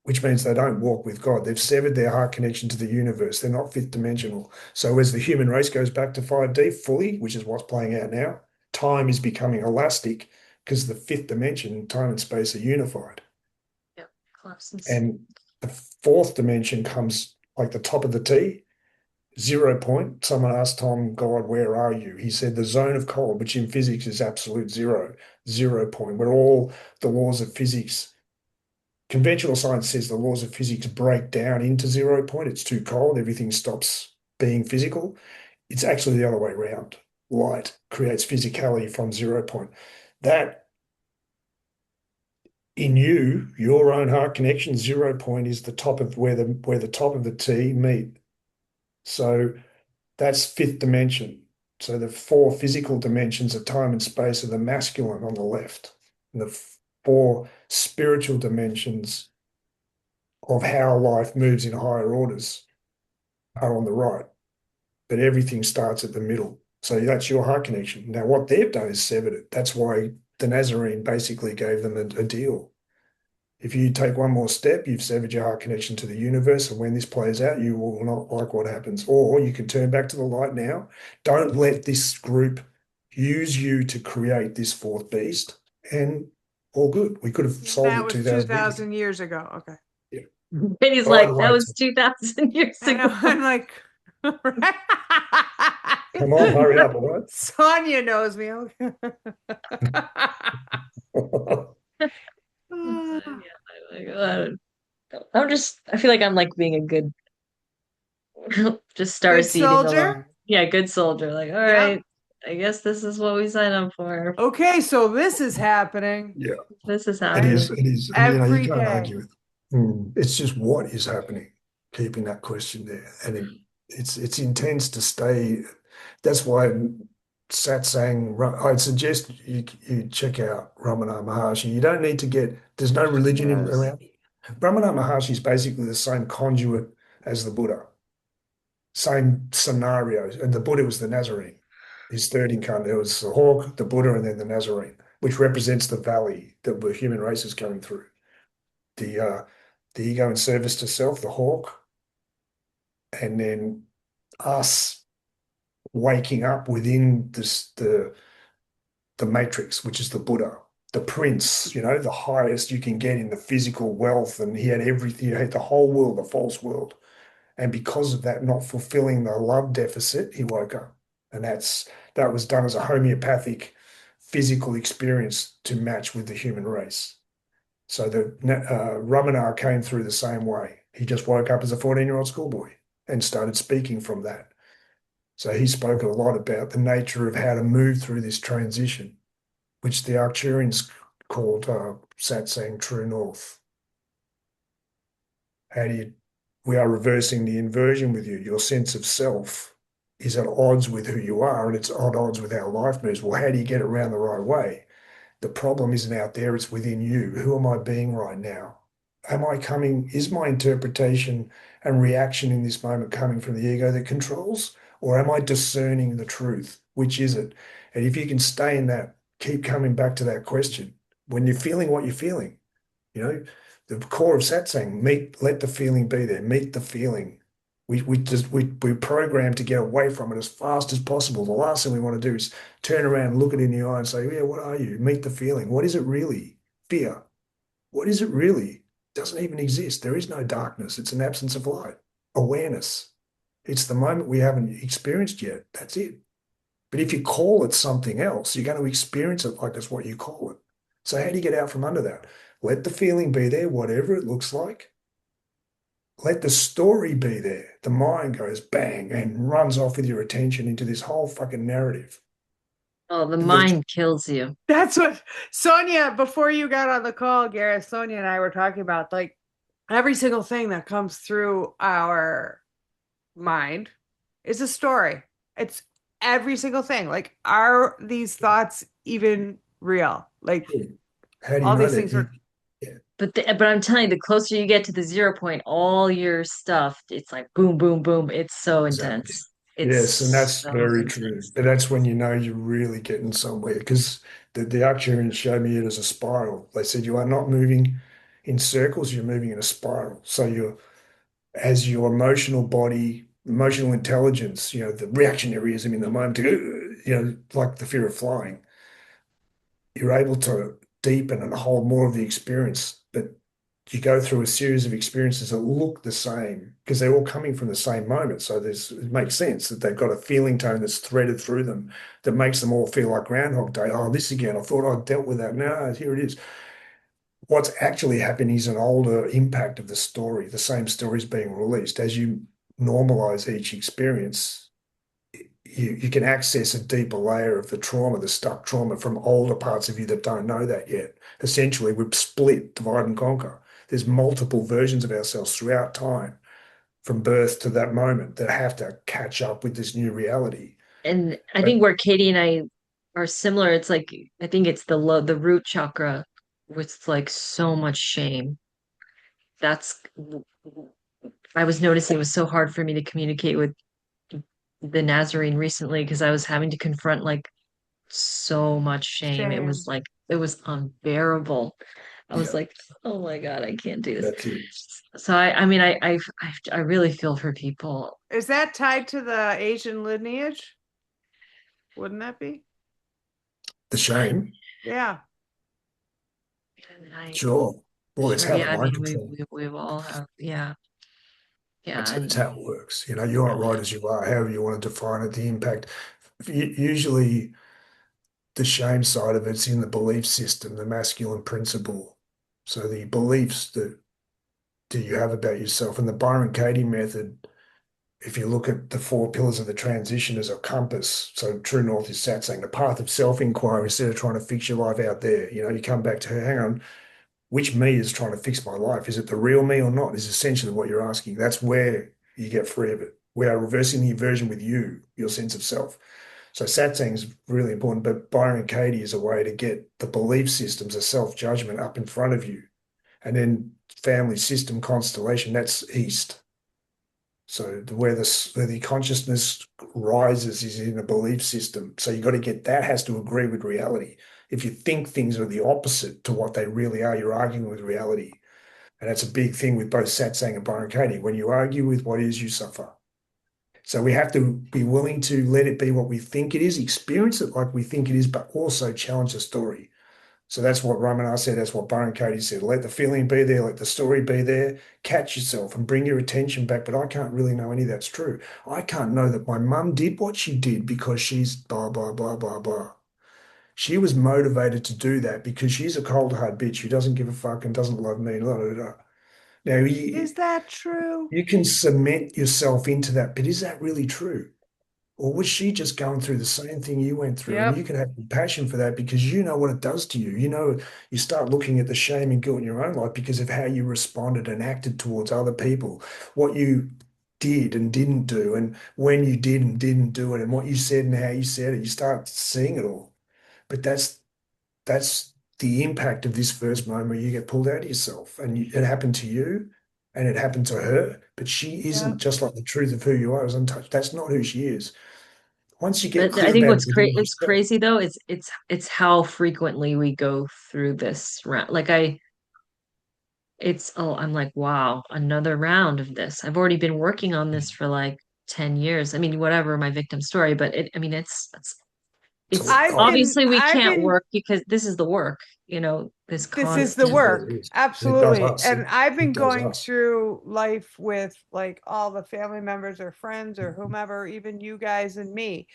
which means they don't walk with God. They've severed their heart connection to the universe. They're not fifth dimensional. So as the human race goes back to 5D fully, which is what's playing out now, time is becoming elastic because the fifth dimension, time and space are unified. Yeah. Collapses. And the fourth dimension comes like the top of the T, 0 point. Someone asked Tom, God, where are you? He said the zone of cold, which in physics is absolute zero, 0 point, where all the laws of physics, conventional science says the laws of physics break down into 0 point. It's too cold. Everything stops being physical. It's actually the other way around. Light creates physicality from 0 point. That in you, your own heart connection, 0 point is the top of where the top of the T meet. So that's fifth dimension. So the four physical dimensions of time and space are the masculine on the left, and the four spiritual dimensions of how life moves in higher orders are on the right. But everything starts at the middle. So that's your heart connection. Now, what they've done is severed it. That's why the Nazarene basically gave them a deal. If you take one more step, you've severed your heart connection to the universe. And when this plays out, you will not like what happens. Or you can turn back to the light now. Don't let this group use you to create this fourth beast. And all good. We could have solved That it was 2000 years ago. 2000 years ago. Okay. Yeah. And he's By the like, that way, was 2000 years I know. ago. I'm like, come on, hurry up, all right? Sonia knows me. Okay. Yeah, like, I feel like I'm like being a good, just star Good seeding soldier. along. Yeah, good soldier. Like, all Yep. right, I guess this is what we signed up for. Okay, so this is happening Yeah, This is it is. happening. It is. And, you every can't day. argue with it. It's just what is happening, keeping that question there. And it's intense to stay. That's why satsang, I'd suggest you check out Ramana Maharshi. You don't need to there's no religion Yes. around it. Ramana Maharshi is basically the same conduit as the Buddha, same scenarios. And the Buddha was the Nazarene. His third incarnate, it was the hawk, the Buddha, and then the Nazarene, which represents the valley that the human race is going through. The ego in service to self, the hawk, and then us waking up within the matrix, which is the Buddha, the prince, the highest you can get in the physical wealth. And he had everything, he had the whole world, the false world. And because of that, not fulfilling the love deficit, he woke up. And that was done as a homeopathic physical experience to match with the human race. So the Ramanar came through the same way. He just woke up as a 14-year-old schoolboy and started speaking from that. So he spoke a lot about the nature of how to move through this transition, which the Arcturians called satsang true north. How do you, we are reversing the inversion with you. Your sense of self is at odds with who you are, and it's at odds with how life moves. Well, how do you get around the right way? The problem isn't out there, it's within you. Who am I being right now? Is my interpretation and reaction in this moment coming from the ego that controls? Or am I discerning the truth? Which is it? And if you can stay in that, keep coming back to that question. When you're feeling what you're feeling, you know, the core of satsang, let the feeling be there, meet the feeling. We're programmed to get away from it as fast as possible. The last thing we want to do is turn around, look it in the eye and say, yeah, what are you? Meet the feeling. What is it really? Fear. What is it really? It doesn't even exist. There is no darkness. It's an absence of light. Awareness. It's the moment we haven't experienced yet. That's it. But if you call it something else, you're going to experience it like that's what you call it. So how do you get out from under that? Let the feeling be there, whatever it looks like. Let the story be there. The mind goes bang and runs off with your attention into this whole fucking narrative. Oh, the The- mind kills you. That's what Sonia, before you got on the call, Gareth, Sonia and I were talking about, like, every single thing that comes through our mind is a story. It's every single thing. Like, are these thoughts even real? Like, How do you all know these that? things are. Yeah, But I'm telling you, the closer you get to the 0 point, all your stuff, it's like boom, boom, boom. It's so exactly. intense. It's Yes, and that's so very true. intense. But that's when you know you're really getting somewhere because the Arcturians showed me it as a spiral. They said you are not moving in circles, you're moving in a spiral. So as your emotional body, emotional intelligence, the reactionaryism in the moment, like the fear of flying, you're able to deepen and hold more of the experience. But you go through a series of experiences that look the same because they're all coming from the same moment. So it makes sense that they've got a feeling tone that's threaded through them that makes them all feel like Groundhog Day. Oh, this again. I thought I'd dealt with that. No, here it is. What's actually happening is an older impact of the story. The same story is being released. As you normalize each experience, you can access a deeper layer of the trauma, the stuck trauma from older parts of you that don't know that yet. Essentially, we've split, divide and conquer. There's multiple versions of ourselves throughout time, from birth to that moment, that have to catch up with this new reality. And I But think where Katie and I are similar, it's like I think it's the root chakra with like so much shame. That's I was noticing it was so hard for me to communicate with the Nazarene recently because I was having to confront like so much shame. It was Shame. like it was unbearable. I was yeah, like, oh my God, I can't do this. that's it. So I mean, I really feel for people. Is that tied to the Asian lineage? Wouldn't that be? The shame, Yeah. I sure. Well, it's sure, how yeah. the I mind mean, control. we've all have, yeah, yeah. It's how it works. You're not right as you are, however you want to define it, the impact. Usually, the shame side of it's in the belief system, the masculine principle. So the beliefs that you have about yourself. And the Byron Katie method, if you look at the four pillars of the transition as a compass, so true north is satsang, the path of self-inquiry instead of trying to fix your life out there. You come back to, hang on, which me is trying to fix my life? Is it the real me or not? Is essentially what you're asking. That's where you get free of it. We are reversing the aversion with you, your sense of self. So satsang is really important, but Byron Katie is a way to get the belief systems of self-judgment up in front of you. And then family system constellation, that's east. So where the consciousness rises is in a belief system. So you got to get that has to agree with reality. If you think things are the opposite to what they really are, you're arguing with reality. And that's a big thing with both satsang and Byron Katie. When you argue with what is, you suffer. So we have to be willing to let it be what we think it is, experience it like we think it is, but also challenge the story. So that's what Ramanar said. That's what Byron Katie said. Let the feeling be there. Let the story be there. Catch yourself and bring your attention back. But I can't really know any of that's true. I can't know that my mum did what she did because she's blah, blah, blah, blah, blah. She was motivated to do that because she's a cold hard bitch who doesn't give a fuck and doesn't love me. La, la, la. Now Is that true? you can cement yourself into that, but is that really true? Or was she just going through the same thing you went through? And you Yep. can have compassion for that because you know what it does to you. You know, you start looking at the shame and guilt in your own life because of how you responded and acted towards other people, what you did and didn't do, and when you did and didn't do it, and what you said and how you said it. You start seeing it all. But that's the impact of this first moment where you get pulled out of yourself. And it happened to you and it happened to her, but she isn't Yep. just like the truth of who you are is untouched. That's not who she is. Once you get But I clear think about it what's within it's yourself, crazy though is it's how frequently we go through this round. Like I'm like, wow, another round of this. I've already been working on this for like 10 years. I mean, whatever my victim story, but I mean, it's oh, obviously we I've can't been work because this is the work, this this is the this is constant. what it work. is. And it does Absolutely. us. And I've It been does going us. through life with like all the family members or friends or whomever, even you guys and me.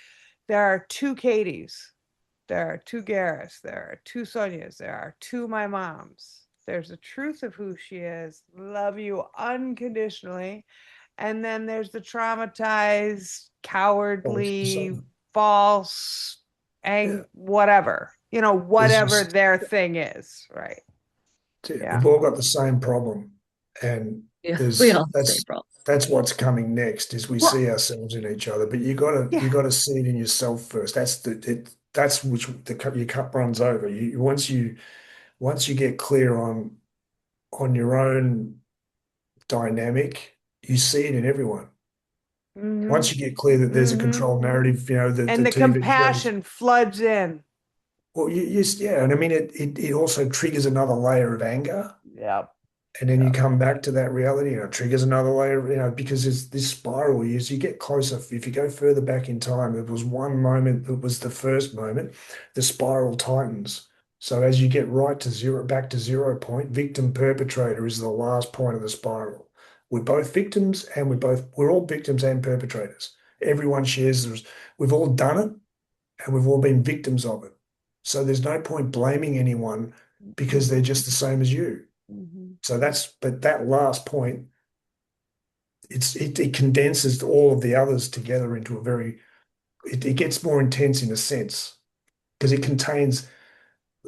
There are two Katies. There are two Gareths. There are two Sonias. There are two my moms. There's the truth of who she is. Love you unconditionally. And then there's the traumatized, False cowardly, persona. false, Yeah. whatever, There's whatever just, their thing is. Right. yeah, Yeah. we've all got the same problem. And Yeah, we there's all have the same problem. that's what's coming next is we Well, see ourselves in each other. But yeah. you gotta see it in yourself first. That's which your cup runs over. Once you get clear on your own dynamic, you see it in everyone. Mm-hmm. Once you get clear that there's a Mm-hmm. controlled narrative, the And the TV shows. compassion floods in. Well, yeah, and I mean it also triggers another layer of anger, Yep. and then you Yep. come back to that reality, and it triggers another layer, because there's this spiral. As you get closer, if you go further back in time, there was one moment that was the first moment, the spiral tightens. So as you get right to zero, back to 0 point, victim perpetrator is the last point of the spiral. We're both victims, and we're all victims and perpetrators. Everyone shares. We've all done it, and we've all been victims of it. So there's no point blaming anyone because they're just the same as you. Mm-hmm. So but that last point, it condenses all of the others together into it gets more intense in a sense because it contains,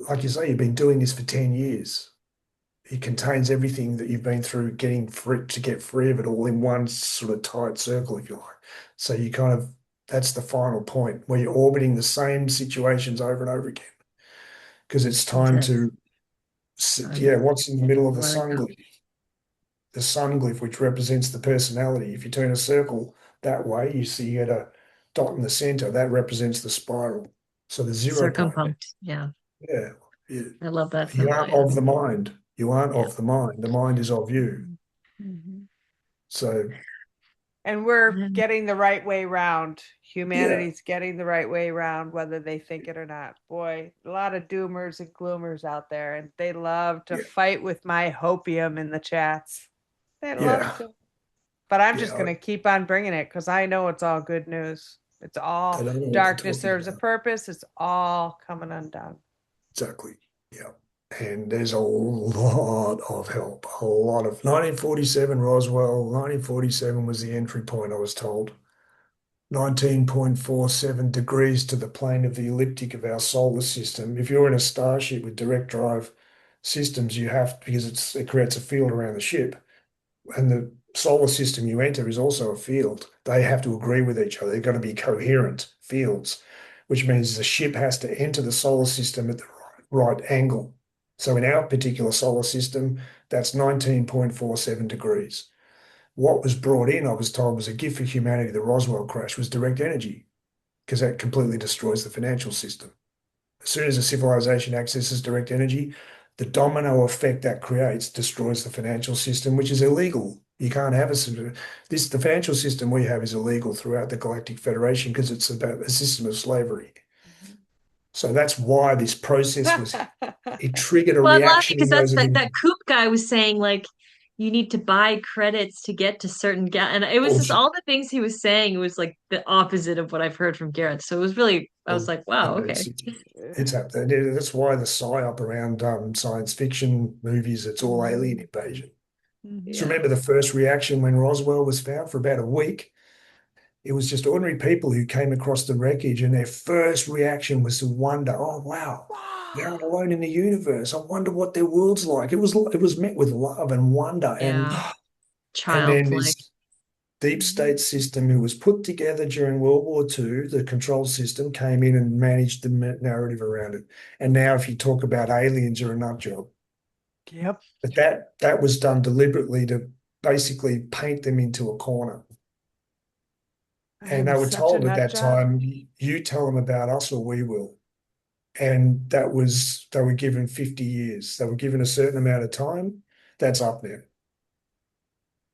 like you say, you've been doing this for 10 years. It contains everything that you've been through getting free to get free of it all in one sort of tight circle, if you like. So that's the final point where you're orbiting the same situations over and over again because it's time Intense. to, I'm yeah, what's in the middle of the letting sun go. glyph? The sun glyph, which represents the personality. If you turn a circle that way, you see you get a dot in the center. That represents the spiral. So the 0 point. Circumpunct. Yeah. Yeah. You, I love that you symbol. aren't Yeah. of the mind. You aren't Yeah. of the mind. The mind is of you. Mm-hmm. Mm-hmm. So And we're And getting the right way round. yeah, Humanity's getting the right way round, whether they think it or not. Boy, a lot of doomers and gloomers out there, and they love to yeah, fight with my hopium in the chats. They love yeah, to. But I'm just yeah. going to keep on bringing it because I know it's all good news. It's I all don't know what you're darkness talking serves a about. purpose. It's all coming undone. Exactly. Yeah. And there's a lot of help. A lot of 1947 Roswell. 1947 was the entry point, I was told. 19.47 degrees to the plane of the ecliptic of our solar system. If you're in a starship with direct drive systems, you have, because it creates a field around the ship, and the solar system you enter is also a field. They have to agree with each other. They're going to be coherent fields, which means the ship has to enter the solar system at the right angle. So in our particular solar system, that's 19.47 degrees. What was brought in, I was told, was a gift for humanity. The Roswell crash was direct energy because that completely destroys the financial system. As soon as a civilization accesses direct energy, the domino effect that creates destroys the financial system, which is illegal. You can't have the financial system we have is illegal throughout the Galactic Federation because it's about a system of slavery. So that's why this process it triggered a well, I'm laughing reaction because in that's those that Coop guy was saying like you need to buy credits to get to certain and it was just Bullshit. all the things he was saying. It was like the opposite of what I've heard from Gareth. So it was really, I was Well, like, wow, okay. it's happening. That's why the psyop around science fiction movies, it's all alien invasion. So Mhm. Yeah. remember the first reaction when Roswell was found for about a week? It was just ordinary people who came across the wreckage, and their first reaction was to wonder, "Oh wow, they're not alone in the universe. I wonder what their world's like." It was met with love and wonder, and Yeah. and then Childlike. this deep Mhm. state system who was put together during World War II, the control system came in and managed the narrative around it. And now, if you talk about aliens, you're a nut job. Yep. But that was done deliberately to basically paint them into a corner. I And am they were such a told at nut that job. time, you tell them about us or we will. And they were given 50 years. They were given a certain amount of time. That's up there.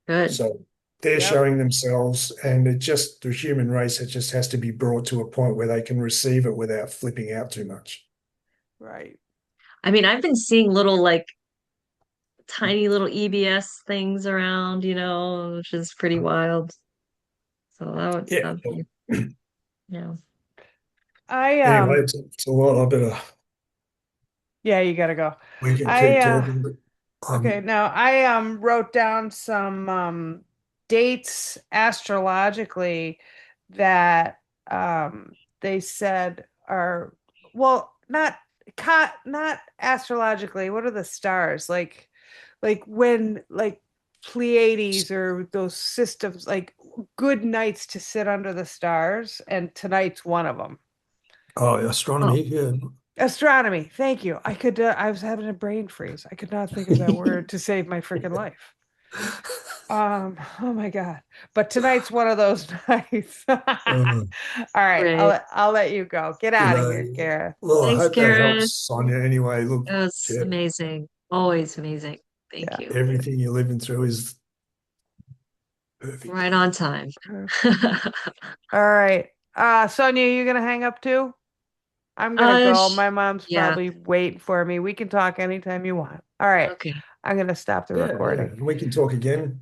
Good. So they're Yep. showing themselves, and the human race, it just has to be brought to a point where they can receive it without flipping out too much. Right. I mean, I've been seeing little like tiny little EBS things around, which is pretty wild. So Yeah. that'd be, yeah. I Anyway, it's a lot. I better, Yeah, you gotta go. we can I keep talking, but Okay, now I wrote down some dates astrologically that they said are, well, not astrologically. What are the stars? Like when like Pleiades or those systems, like good nights to sit under the stars, and tonight's one of them. oh, Oh, astronomy, yeah. Astronomy. Thank you. I was having a brain freeze. I could not think of that word to save my freaking life. Oh my God. But tonight's one of those nights. All right, great. I'll let you go. Get Good out of here, day. Gareth. Well, I Thanks, hope that Gareth. helps, Sonia. Anyway, look, It was yeah, amazing. Always amazing. Thank Yeah. you. everything you're living through is perfect. Right on time. All right. Sonia, you gonna hang up too? I'm gonna Uh, go. sh My mom's yeah. probably waiting for me. We can talk anytime you want. All right. Okay. I'm gonna stop the Yeah, yeah. recording. We can talk again.